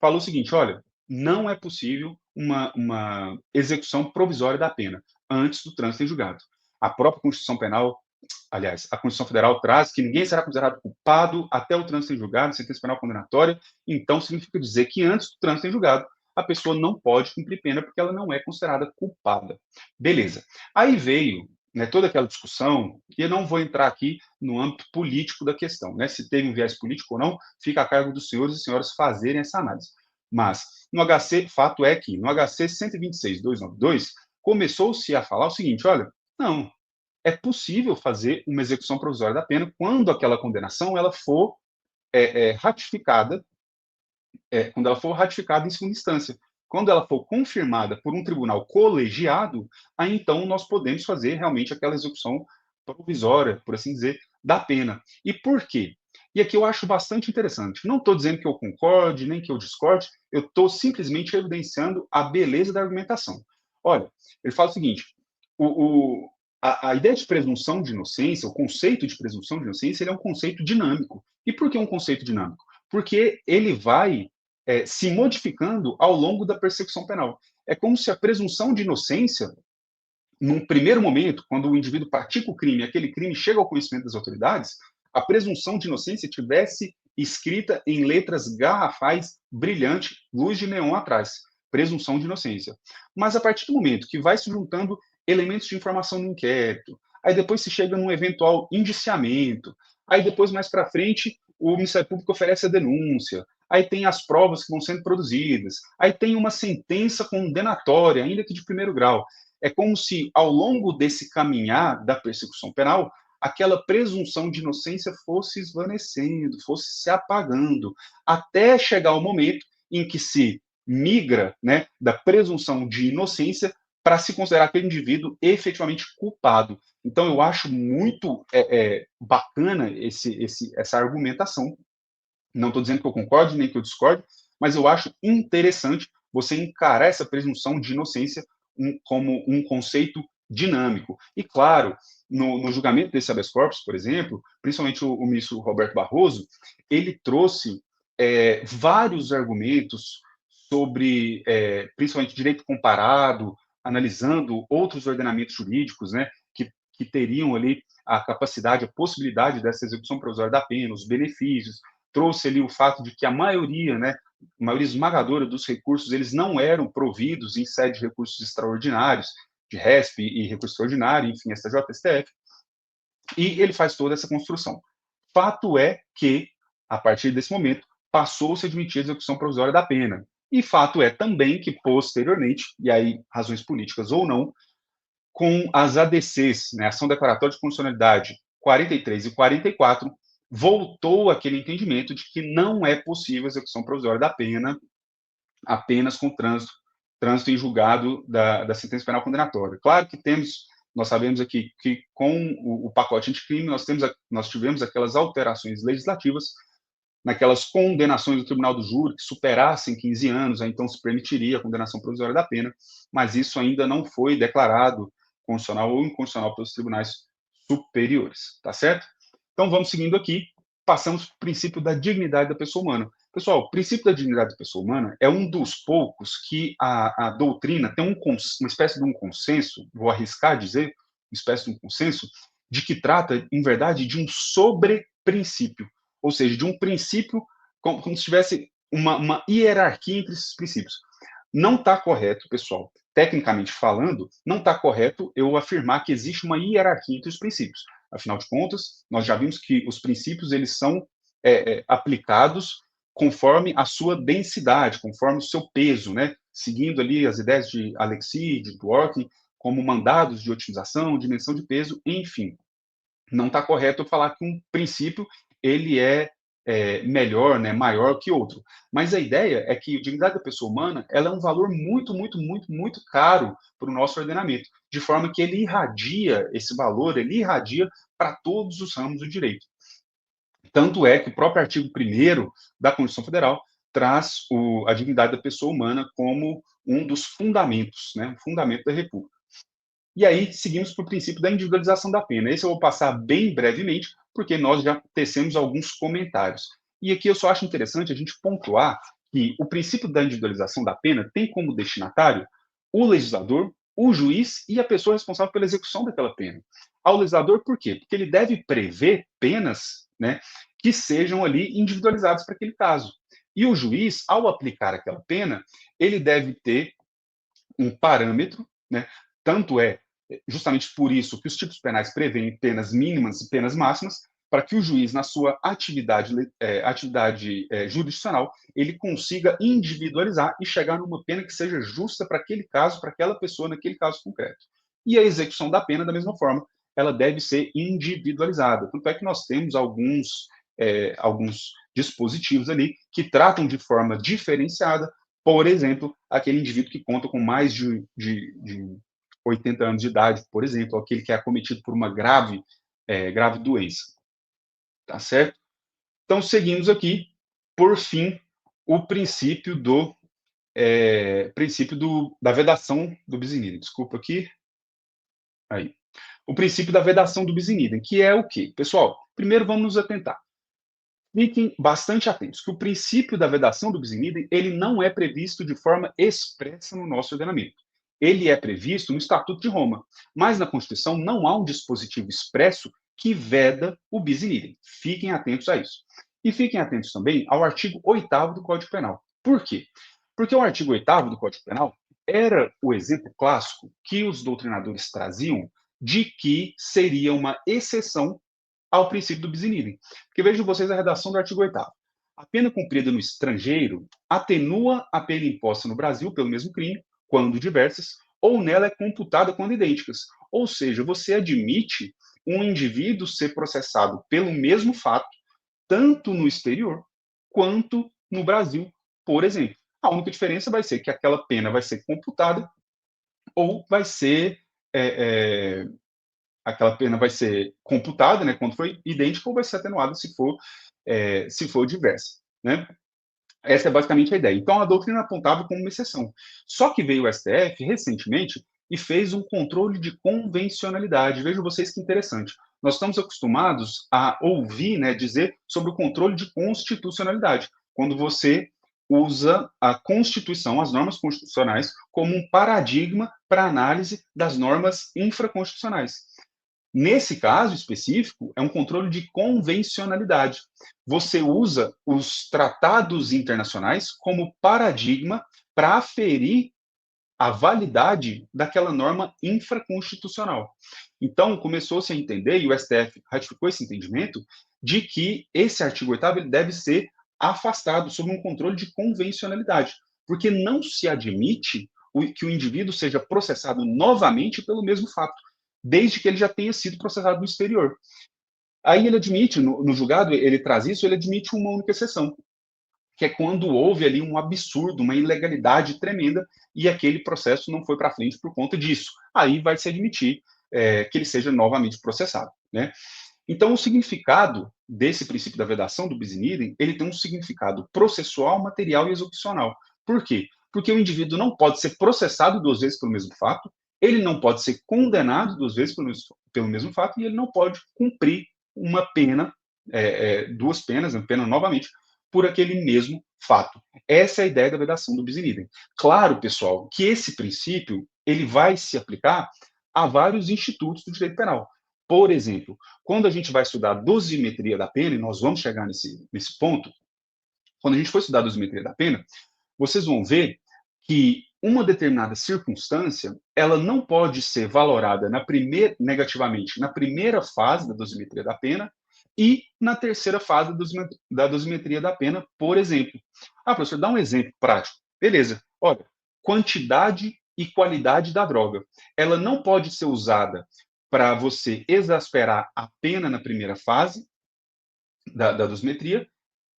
falou o seguinte, olha, não é possível uma execução provisória da pena antes do trânsito em julgado. A própria Constituição Penal, aliás, a Constituição Federal traz que ninguém será considerado culpado até o trânsito em julgado, sentença penal condenatória, então significa dizer que antes do trânsito em julgado, a pessoa não pode cumprir pena porque ela não é considerada culpada. Beleza. Aí veio, né, toda aquela discussão, e eu não vou entrar aqui no âmbito político da questão, né, se teve um viés político ou não, fica a cargo dos senhores e senhoras fazerem essa análise. Mas, no HC, fato é que, no HC 126.292, começou-se a falar o seguinte, olha, não, é possível fazer uma execução provisória da pena quando aquela condenação ela for ratificada, quando ela for ratificada em segunda instância, quando ela for confirmada por um tribunal colegiado, aí então nós podemos fazer realmente aquela execução provisória, por assim dizer, da pena. E por quê? E aqui eu acho bastante interessante. Não estou dizendo que eu concorde, nem que eu discorde, eu estou simplesmente evidenciando a beleza da argumentação. Olha, ele fala o seguinte: o, a ideia de presunção de inocência, o conceito de presunção de inocência, ele é um conceito dinâmico. E por que um conceito dinâmico? Porque ele vai se modificando ao longo da persecução penal. É como se a presunção de inocência, num primeiro momento, quando o indivíduo pratica o crime, aquele crime chega ao conhecimento das autoridades, a presunção de inocência tivesse escrita em letras garrafais, brilhante, luz de neon atrás. Presunção de inocência. Mas a partir do momento que vai se juntando elementos de informação no inquérito, aí depois se chega num eventual indiciamento, aí depois, mais para frente, o Ministério Público oferece a denúncia, aí tem as provas que vão sendo produzidas, aí tem uma sentença condenatória, ainda que de primeiro grau. É como se, ao longo desse caminhar da persecução penal, aquela presunção de inocência fosse esvanecendo, fosse se apagando, até chegar ao momento em que se migra, né, da presunção de inocência para se considerar aquele indivíduo efetivamente culpado. Então, eu acho muito bacana essa argumentação. Não estou dizendo que eu concorde nem que eu discorde, mas eu acho interessante você encarar essa presunção de inocência como um conceito dinâmico. E, claro, no julgamento desse habeas corpus, por exemplo, principalmente o ministro Roberto Barroso, ele trouxe vários argumentos sobre, principalmente, direito comparado, analisando outros ordenamentos jurídicos, né, que teriam ali a capacidade, a possibilidade dessa execução provisória da pena, os benefícios, trouxe ali o fato de que a maioria, né, a maioria esmagadora dos recursos, eles não eram providos em sede de recursos extraordinários, de RESP e recurso extraordinário, enfim, STJ, STF, e ele faz toda essa construção. Fato é que, a partir desse momento, passou-se a admitir a execução provisória da pena. E fato é também que, posteriormente, e aí razões políticas ou não, com as ADCs, né, Ação Declaratória de Constitucionalidade 43 e 44, voltou aquele entendimento de que não é possível a execução provisória da pena apenas com trânsito em julgado da sentença penal condenatória. Claro que nós sabemos aqui que com o pacote anticrime nós tivemos aquelas alterações legislativas, naquelas condenações do Tribunal do Júri que superassem 15 anos, aí então se permitiria a condenação provisória da pena, mas isso ainda não foi declarado constitucional ou inconstitucional pelos tribunais superiores, tá certo? Então vamos seguindo aqui, passamos para o princípio da dignidade da pessoa humana. Pessoal, o princípio da dignidade da pessoa humana é um dos poucos que a doutrina tem uma espécie de um consenso, vou arriscar dizer, uma espécie de um consenso, de que trata, em verdade, de um sobre-princípio, ou seja, de um princípio como se tivesse uma hierarquia entre esses princípios. Não está correto, pessoal, tecnicamente falando, não está correto eu afirmar que existe uma hierarquia entre os princípios. Afinal de contas, nós já vimos que os princípios eles são aplicados conforme a sua densidade, conforme o seu peso, né? Seguindo ali as ideias de Alexis, de Dworkin, como mandados de otimização, dimensão de peso, enfim. Não está correto eu falar que um princípio ele é melhor, né, maior que outro. Mas a ideia é que a dignidade da pessoa humana ela é um valor muito, muito, muito, muito caro para o nosso ordenamento, de forma que ele irradia esse valor, ele irradia para todos os ramos do direito. Tanto é que o próprio artigo 1º da Constituição Federal traz a dignidade da pessoa humana como um dos fundamentos, né, um fundamento da República. E aí seguimos para o princípio da individualização da pena. Esse eu vou passar bem brevemente, porque nós já tecemos alguns comentários. E aqui eu só acho interessante a gente pontuar que o princípio da individualização da pena tem como destinatário o legislador, o juiz e a pessoa responsável pela execução daquela pena. Ao legislador, por quê? Porque ele deve prever penas, né, que sejam ali individualizadas para aquele caso. E o juiz, ao aplicar aquela pena, ele deve ter um parâmetro, né? Tanto é justamente por isso que os tipos penais prevêem penas mínimas e penas máximas, para que o juiz, na sua atividade jurisdicional, ele consiga individualizar e chegar numa pena que seja justa para aquele caso, para aquela pessoa naquele caso concreto. E a execução da pena, da mesma forma, ela deve ser individualizada. Tanto é que nós temos alguns dispositivos ali que tratam de forma diferenciada Por exemplo, aquele indivíduo que conta com mais de 80 anos de idade, por exemplo, aquele que é acometido por uma grave doença, tá certo? Então, seguimos aqui, por fim, o princípio da vedação do bis in idem. Desculpa aqui. Aí. O princípio da vedação do bis in idem, que é o quê? Pessoal, primeiro vamos nos atentar. Fiquem bastante atentos, que o princípio da vedação do bis in idem, ele não é previsto de forma expressa no nosso ordenamento. Ele é previsto no Estatuto de Roma, mas na Constituição não há um dispositivo expresso que veda o bis in idem. Fiquem atentos a isso. E fiquem atentos também ao artigo 8º do Código Penal. Por quê? Porque o artigo 8º do Código Penal era o exemplo clássico que os doutrinadores traziam de que seria uma exceção ao princípio do bis in idem. Porque vejam vocês a redação do artigo 8º. A pena cumprida no estrangeiro atenua a pena imposta no Brasil pelo mesmo crime, quando diversas, ou nela é computada quando idênticas. Ou seja, você admite um indivíduo ser processado pelo mesmo fato, tanto no exterior quanto no Brasil, por exemplo. A única diferença vai ser que aquela pena vai ser computada ou vai ser aquela pena vai ser computada, né, quando for idêntica, ou vai ser atenuada se for diversa, né? Essa é basicamente a ideia. Então, a doutrina apontava como uma exceção. Só que veio o STF recentemente e fez um controle de convencionalidade. Vejam vocês que interessante. Nós estamos acostumados a ouvir, né, dizer sobre o controle de constitucionalidade, quando você usa a Constituição, as normas constitucionais, como um paradigma para análise das normas infraconstitucionais. Nesse caso específico, é um controle de convencionalidade. Você usa os tratados internacionais como paradigma para aferir a validade daquela norma infraconstitucional. Então, começou-se a entender, e o STF ratificou esse entendimento, de que esse artigo 8º deve ser afastado sob um controle de convencionalidade, porque não se admite que o indivíduo seja processado novamente pelo mesmo fato, desde que ele já tenha sido processado no exterior. Aí ele admite, no julgado, ele traz isso, ele admite uma única exceção, que é quando houve ali um absurdo, uma ilegalidade tremenda, e aquele processo não foi para frente por conta disso. Aí vai se admitir que ele seja novamente processado, né? Então, o significado desse princípio da vedação do bis in idem, ele tem um significado processual, material e execucional. Por quê? Porque o indivíduo não pode ser processado duas vezes pelo mesmo fato, ele não pode ser condenado duas vezes pelo mesmo fato, e ele não pode cumprir uma pena, duas penas, uma pena novamente, por aquele mesmo fato. Essa é a ideia da vedação do bis in idem. Claro, pessoal, que esse princípio ele vai se aplicar a vários institutos do direito penal. Por exemplo, quando a gente vai estudar a dosimetria da pena, e nós vamos chegar nesse ponto, quando a gente for estudar a dosimetria da pena, vocês vão ver que uma determinada circunstância, ela não pode ser valorada negativamente na primeira fase da dosimetria da pena e na terceira fase da dosimetria da pena, por exemplo. Ah, professor, dá um exemplo prático. Beleza. Olha, quantidade e qualidade da droga. Ela não pode ser usada para você exasperar a pena na primeira fase da dosimetria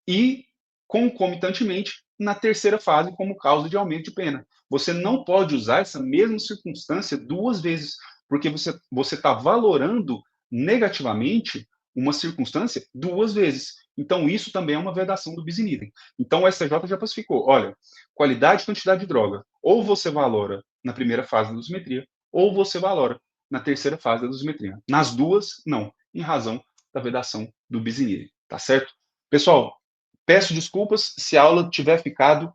e, concomitantemente, na terceira fase, como causa de aumento de pena. Você não pode usar essa mesma circunstância duas vezes, porque você está valorando negativamente uma circunstância duas vezes. Então, isso também é uma vedação do bis in idem. Então, o STJ já pacificou, olha, qualidade e quantidade de droga, ou você valora na primeira fase da dosimetria, ou você valora na terceira fase da dosimetria. Nas duas, não, em razão da vedação do bis in idem, tá certo? Pessoal, peço desculpas se a aula tiver ficado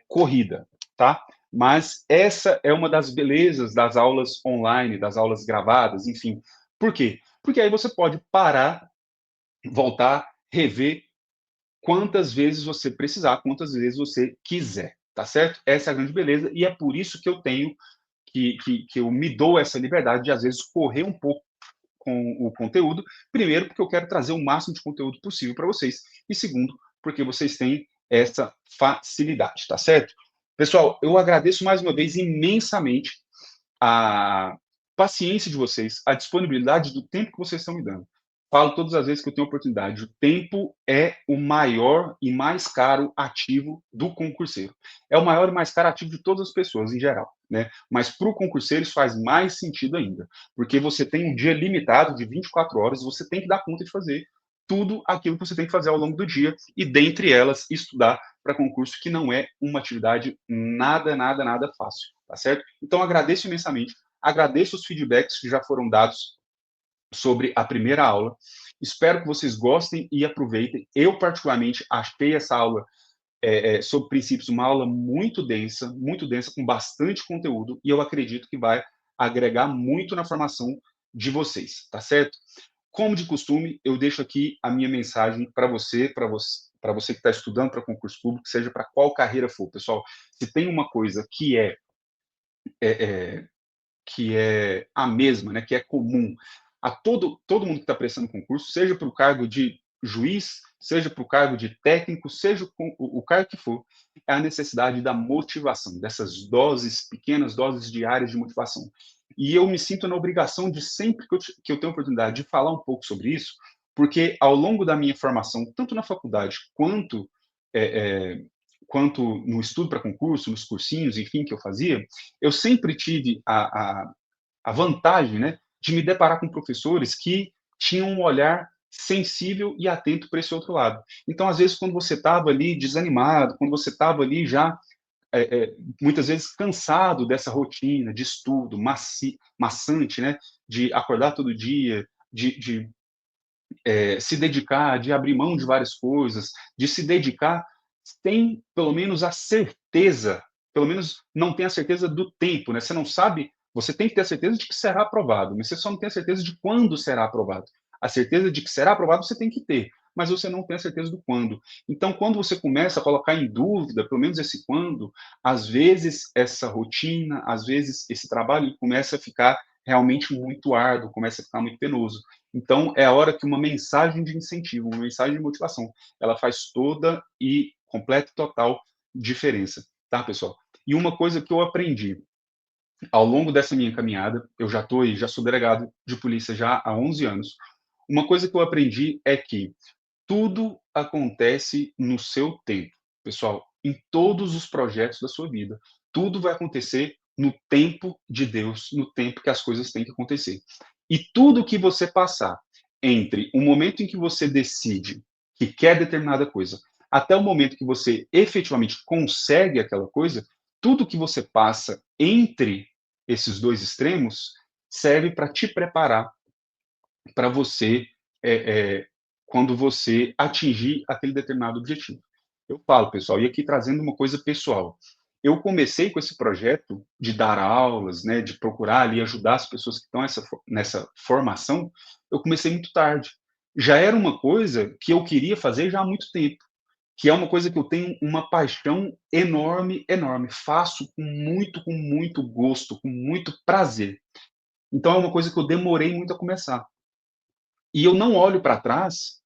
corrida, tá? Mas essa é uma das belezas das aulas online, das aulas gravadas, enfim. Por quê? Porque aí você pode parar, voltar, rever quantas vezes você precisar, quantas vezes você quiser, tá certo? Essa é a grande beleza e é por isso que eu tenho que eu me dou essa liberdade de às vezes correr um pouco com o conteúdo. Primeiro, porque eu quero trazer o máximo de conteúdo possível para vocês. E segundo, porque vocês têm essa facilidade, tá certo? Pessoal, eu agradeço mais uma vez imensamente a paciência de vocês, a disponibilidade do tempo que vocês estão me dando. falo todas as vezes que eu tenho oportunidade, o tempo é o maior e mais caro ativo do concurseiro. É o maior e mais caro ativo de todas as pessoas em geral, né? Mas para o concurseiro isso faz mais sentido ainda, porque você tem um dia limitado de 24 horas, você tem que dar conta de fazer tudo aquilo que você tem que fazer ao longo do dia e dentre elas estudar para concurso, que não é uma atividade nada fácil, tá certo? Então agradeço imensamente, agradeço os feedbacks que já foram dados sobre a primeira aula. Espero que vocês gostem e aproveitem. Eu, particularmente, achei essa aula sobre princípios uma aula muito densa, com bastante conteúdo, e eu acredito que vai agregar muito na formação de vocês, tá certo? Como de costume, eu deixo aqui a minha mensagem para você que está estudando para concurso público, seja para qual carreira for. Pessoal, se tem uma coisa é, que é a mesma, né, que é comum a todo mundo que está prestando concurso, seja para o cargo de juiz, seja para o cargo de técnico, seja o cargo que for, é a necessidade da motivação, dessas doses, pequenas doses diárias de motivação. E eu me sinto na obrigação de sempre que eu tenho oportunidade de falar um pouco sobre isso, porque ao longo da minha formação, tanto na faculdade é, é, quanto no estudo para concurso, nos cursinhos, enfim, que eu fazia, eu sempre tive a vantagem, né, de me deparar com professores que tinham um olhar sensível e atento para esse outro lado. Então, às vezes, quando você estava ali desanimado, quando você estava ali já muitas vezes cansado dessa rotina de estudo maçante, né, de acordar todo dia, de se dedicar, de abrir mão de várias coisas, de se dedicar, tem pelo menos a certeza, pelo menos não tem a certeza do tempo, né? Você não sabe, você tem que ter a certeza de que será aprovado, mas você só não tem a certeza de quando será aprovado. A certeza de que será aprovado você tem que ter, mas você não tem a certeza do quando. Então, quando você começa a colocar em dúvida, pelo menos esse quando, às vezes essa rotina, às vezes esse trabalho começa a ficar realmente muito árduo, começa a ficar muito penoso. Então, é a hora que uma mensagem de incentivo, uma mensagem de motivação, ela faz toda e completa e total diferença, tá, pessoal? E uma coisa que eu aprendi ao longo dessa minha caminhada, eu já sou delegado de polícia já há 11 anos. Uma coisa que eu aprendi é que tudo acontece no seu tempo, pessoal, em todos os projetos da sua vida. Tudo vai acontecer no tempo de Deus, no tempo que as coisas têm que acontecer. E tudo que você passar entre o momento em que você decide que quer determinada coisa, até o momento que você efetivamente consegue aquela coisa, tudo que você passa entre esses dois extremos serve para te preparar para você, é, é, quando você atingir aquele determinado objetivo. Eu falo, pessoal, e aqui trazendo uma coisa pessoal. Eu comecei com esse projeto de dar aulas, né, de procurar ali ajudar as pessoas que estão nessa formação, eu comecei muito tarde. Já era uma coisa que eu queria fazer já há muito tempo, que é uma coisa que eu tenho uma paixão enorme. Faço com muito gosto, com muito prazer. Então é uma coisa que eu demorei muito a começar. E eu não olho para trás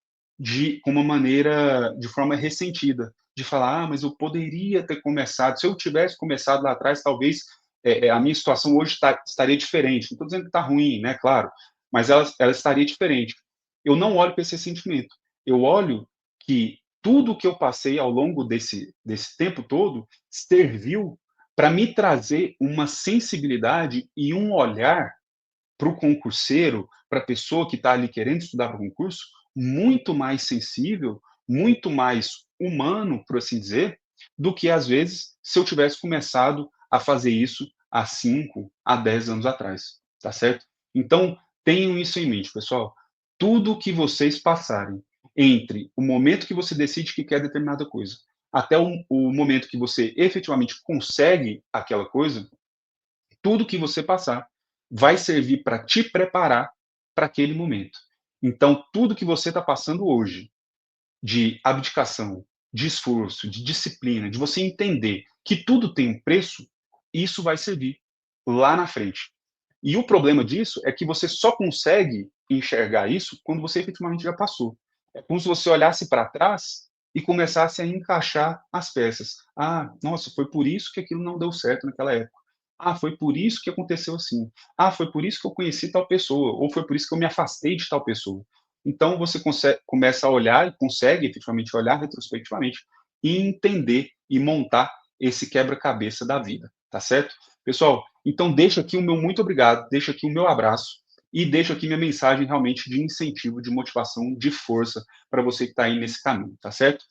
com uma maneira, de forma ressentida, de falar, mas eu poderia ter começado. Se eu tivesse começado lá atrás, talvez a minha situação hoje estaria diferente. Não estou dizendo que está ruim, né? Claro, mas ela estaria diferente. Eu não olho para esse sentimento. Eu olho que tudo que eu passei ao longo desse tempo todo serviu para me trazer uma sensibilidade e um olhar para o concurseiro, para a pessoa que está ali querendo estudar para o concurso, muito mais sensível, muito mais humano, por assim dizer, do que às vezes se eu tivesse começado a fazer isso há 5, há 10 anos atrás, tá certo? Então, tenham isso em mente, pessoal. Tudo que vocês passarem entre o momento que você decide que quer determinada coisa, até o momento que você efetivamente consegue aquela coisa, tudo que você passar vai servir para te preparar para aquele momento. Então, tudo que você está passando hoje, de abdicação, de esforço, de disciplina, de você entender que tudo tem um preço, isso vai servir lá na frente. E o problema disso é que você só consegue enxergar isso quando você efetivamente já passou. É como se você olhasse para trás e começasse a encaixar as peças. Ah, nossa, foi por isso que aquilo não deu certo naquela época. Ah, foi por isso que aconteceu assim. Ah, foi por isso que eu conheci tal pessoa. Ou foi por isso que eu me afastei de tal pessoa. Então, você começa a olhar e consegue efetivamente olhar retrospectivamente e entender e montar esse quebra-cabeça da vida, tá certo? Pessoal, então deixo aqui o meu muito obrigado, deixo aqui o meu abraço e deixo aqui minha mensagem realmente de incentivo, de motivação, de força para você que está aí nesse caminho, tá certo?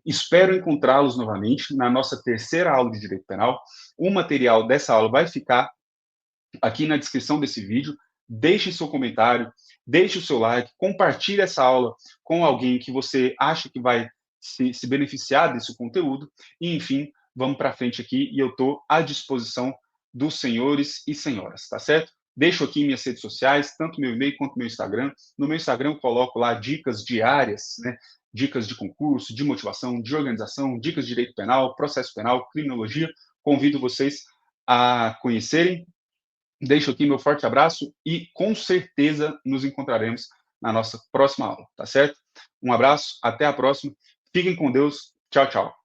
Espero encontrá-los novamente na nossa terceira aula de Direito Penal. O material dessa aula vai ficar aqui na descrição desse vídeo. Deixe seu comentário, deixe o seu like, compartilhe essa aula com alguém que você acha que vai se beneficiar desse conteúdo. E, enfim, vamos para frente aqui e eu estou à disposição dos senhores e senhoras, tá certo? Deixo aqui minhas redes sociais, tanto meu e-mail quanto meu Instagram. No meu Instagram eu coloco lá dicas diárias, né? Dicas de concurso, de motivação, de organização, dicas de direito penal, processo penal, criminologia. Convido vocês a conhecerem. Deixo aqui meu forte abraço e com certeza nos encontraremos na nossa próxima aula, tá certo? Um abraço, até a próxima. Fiquem com Deus. Tchau, tchau.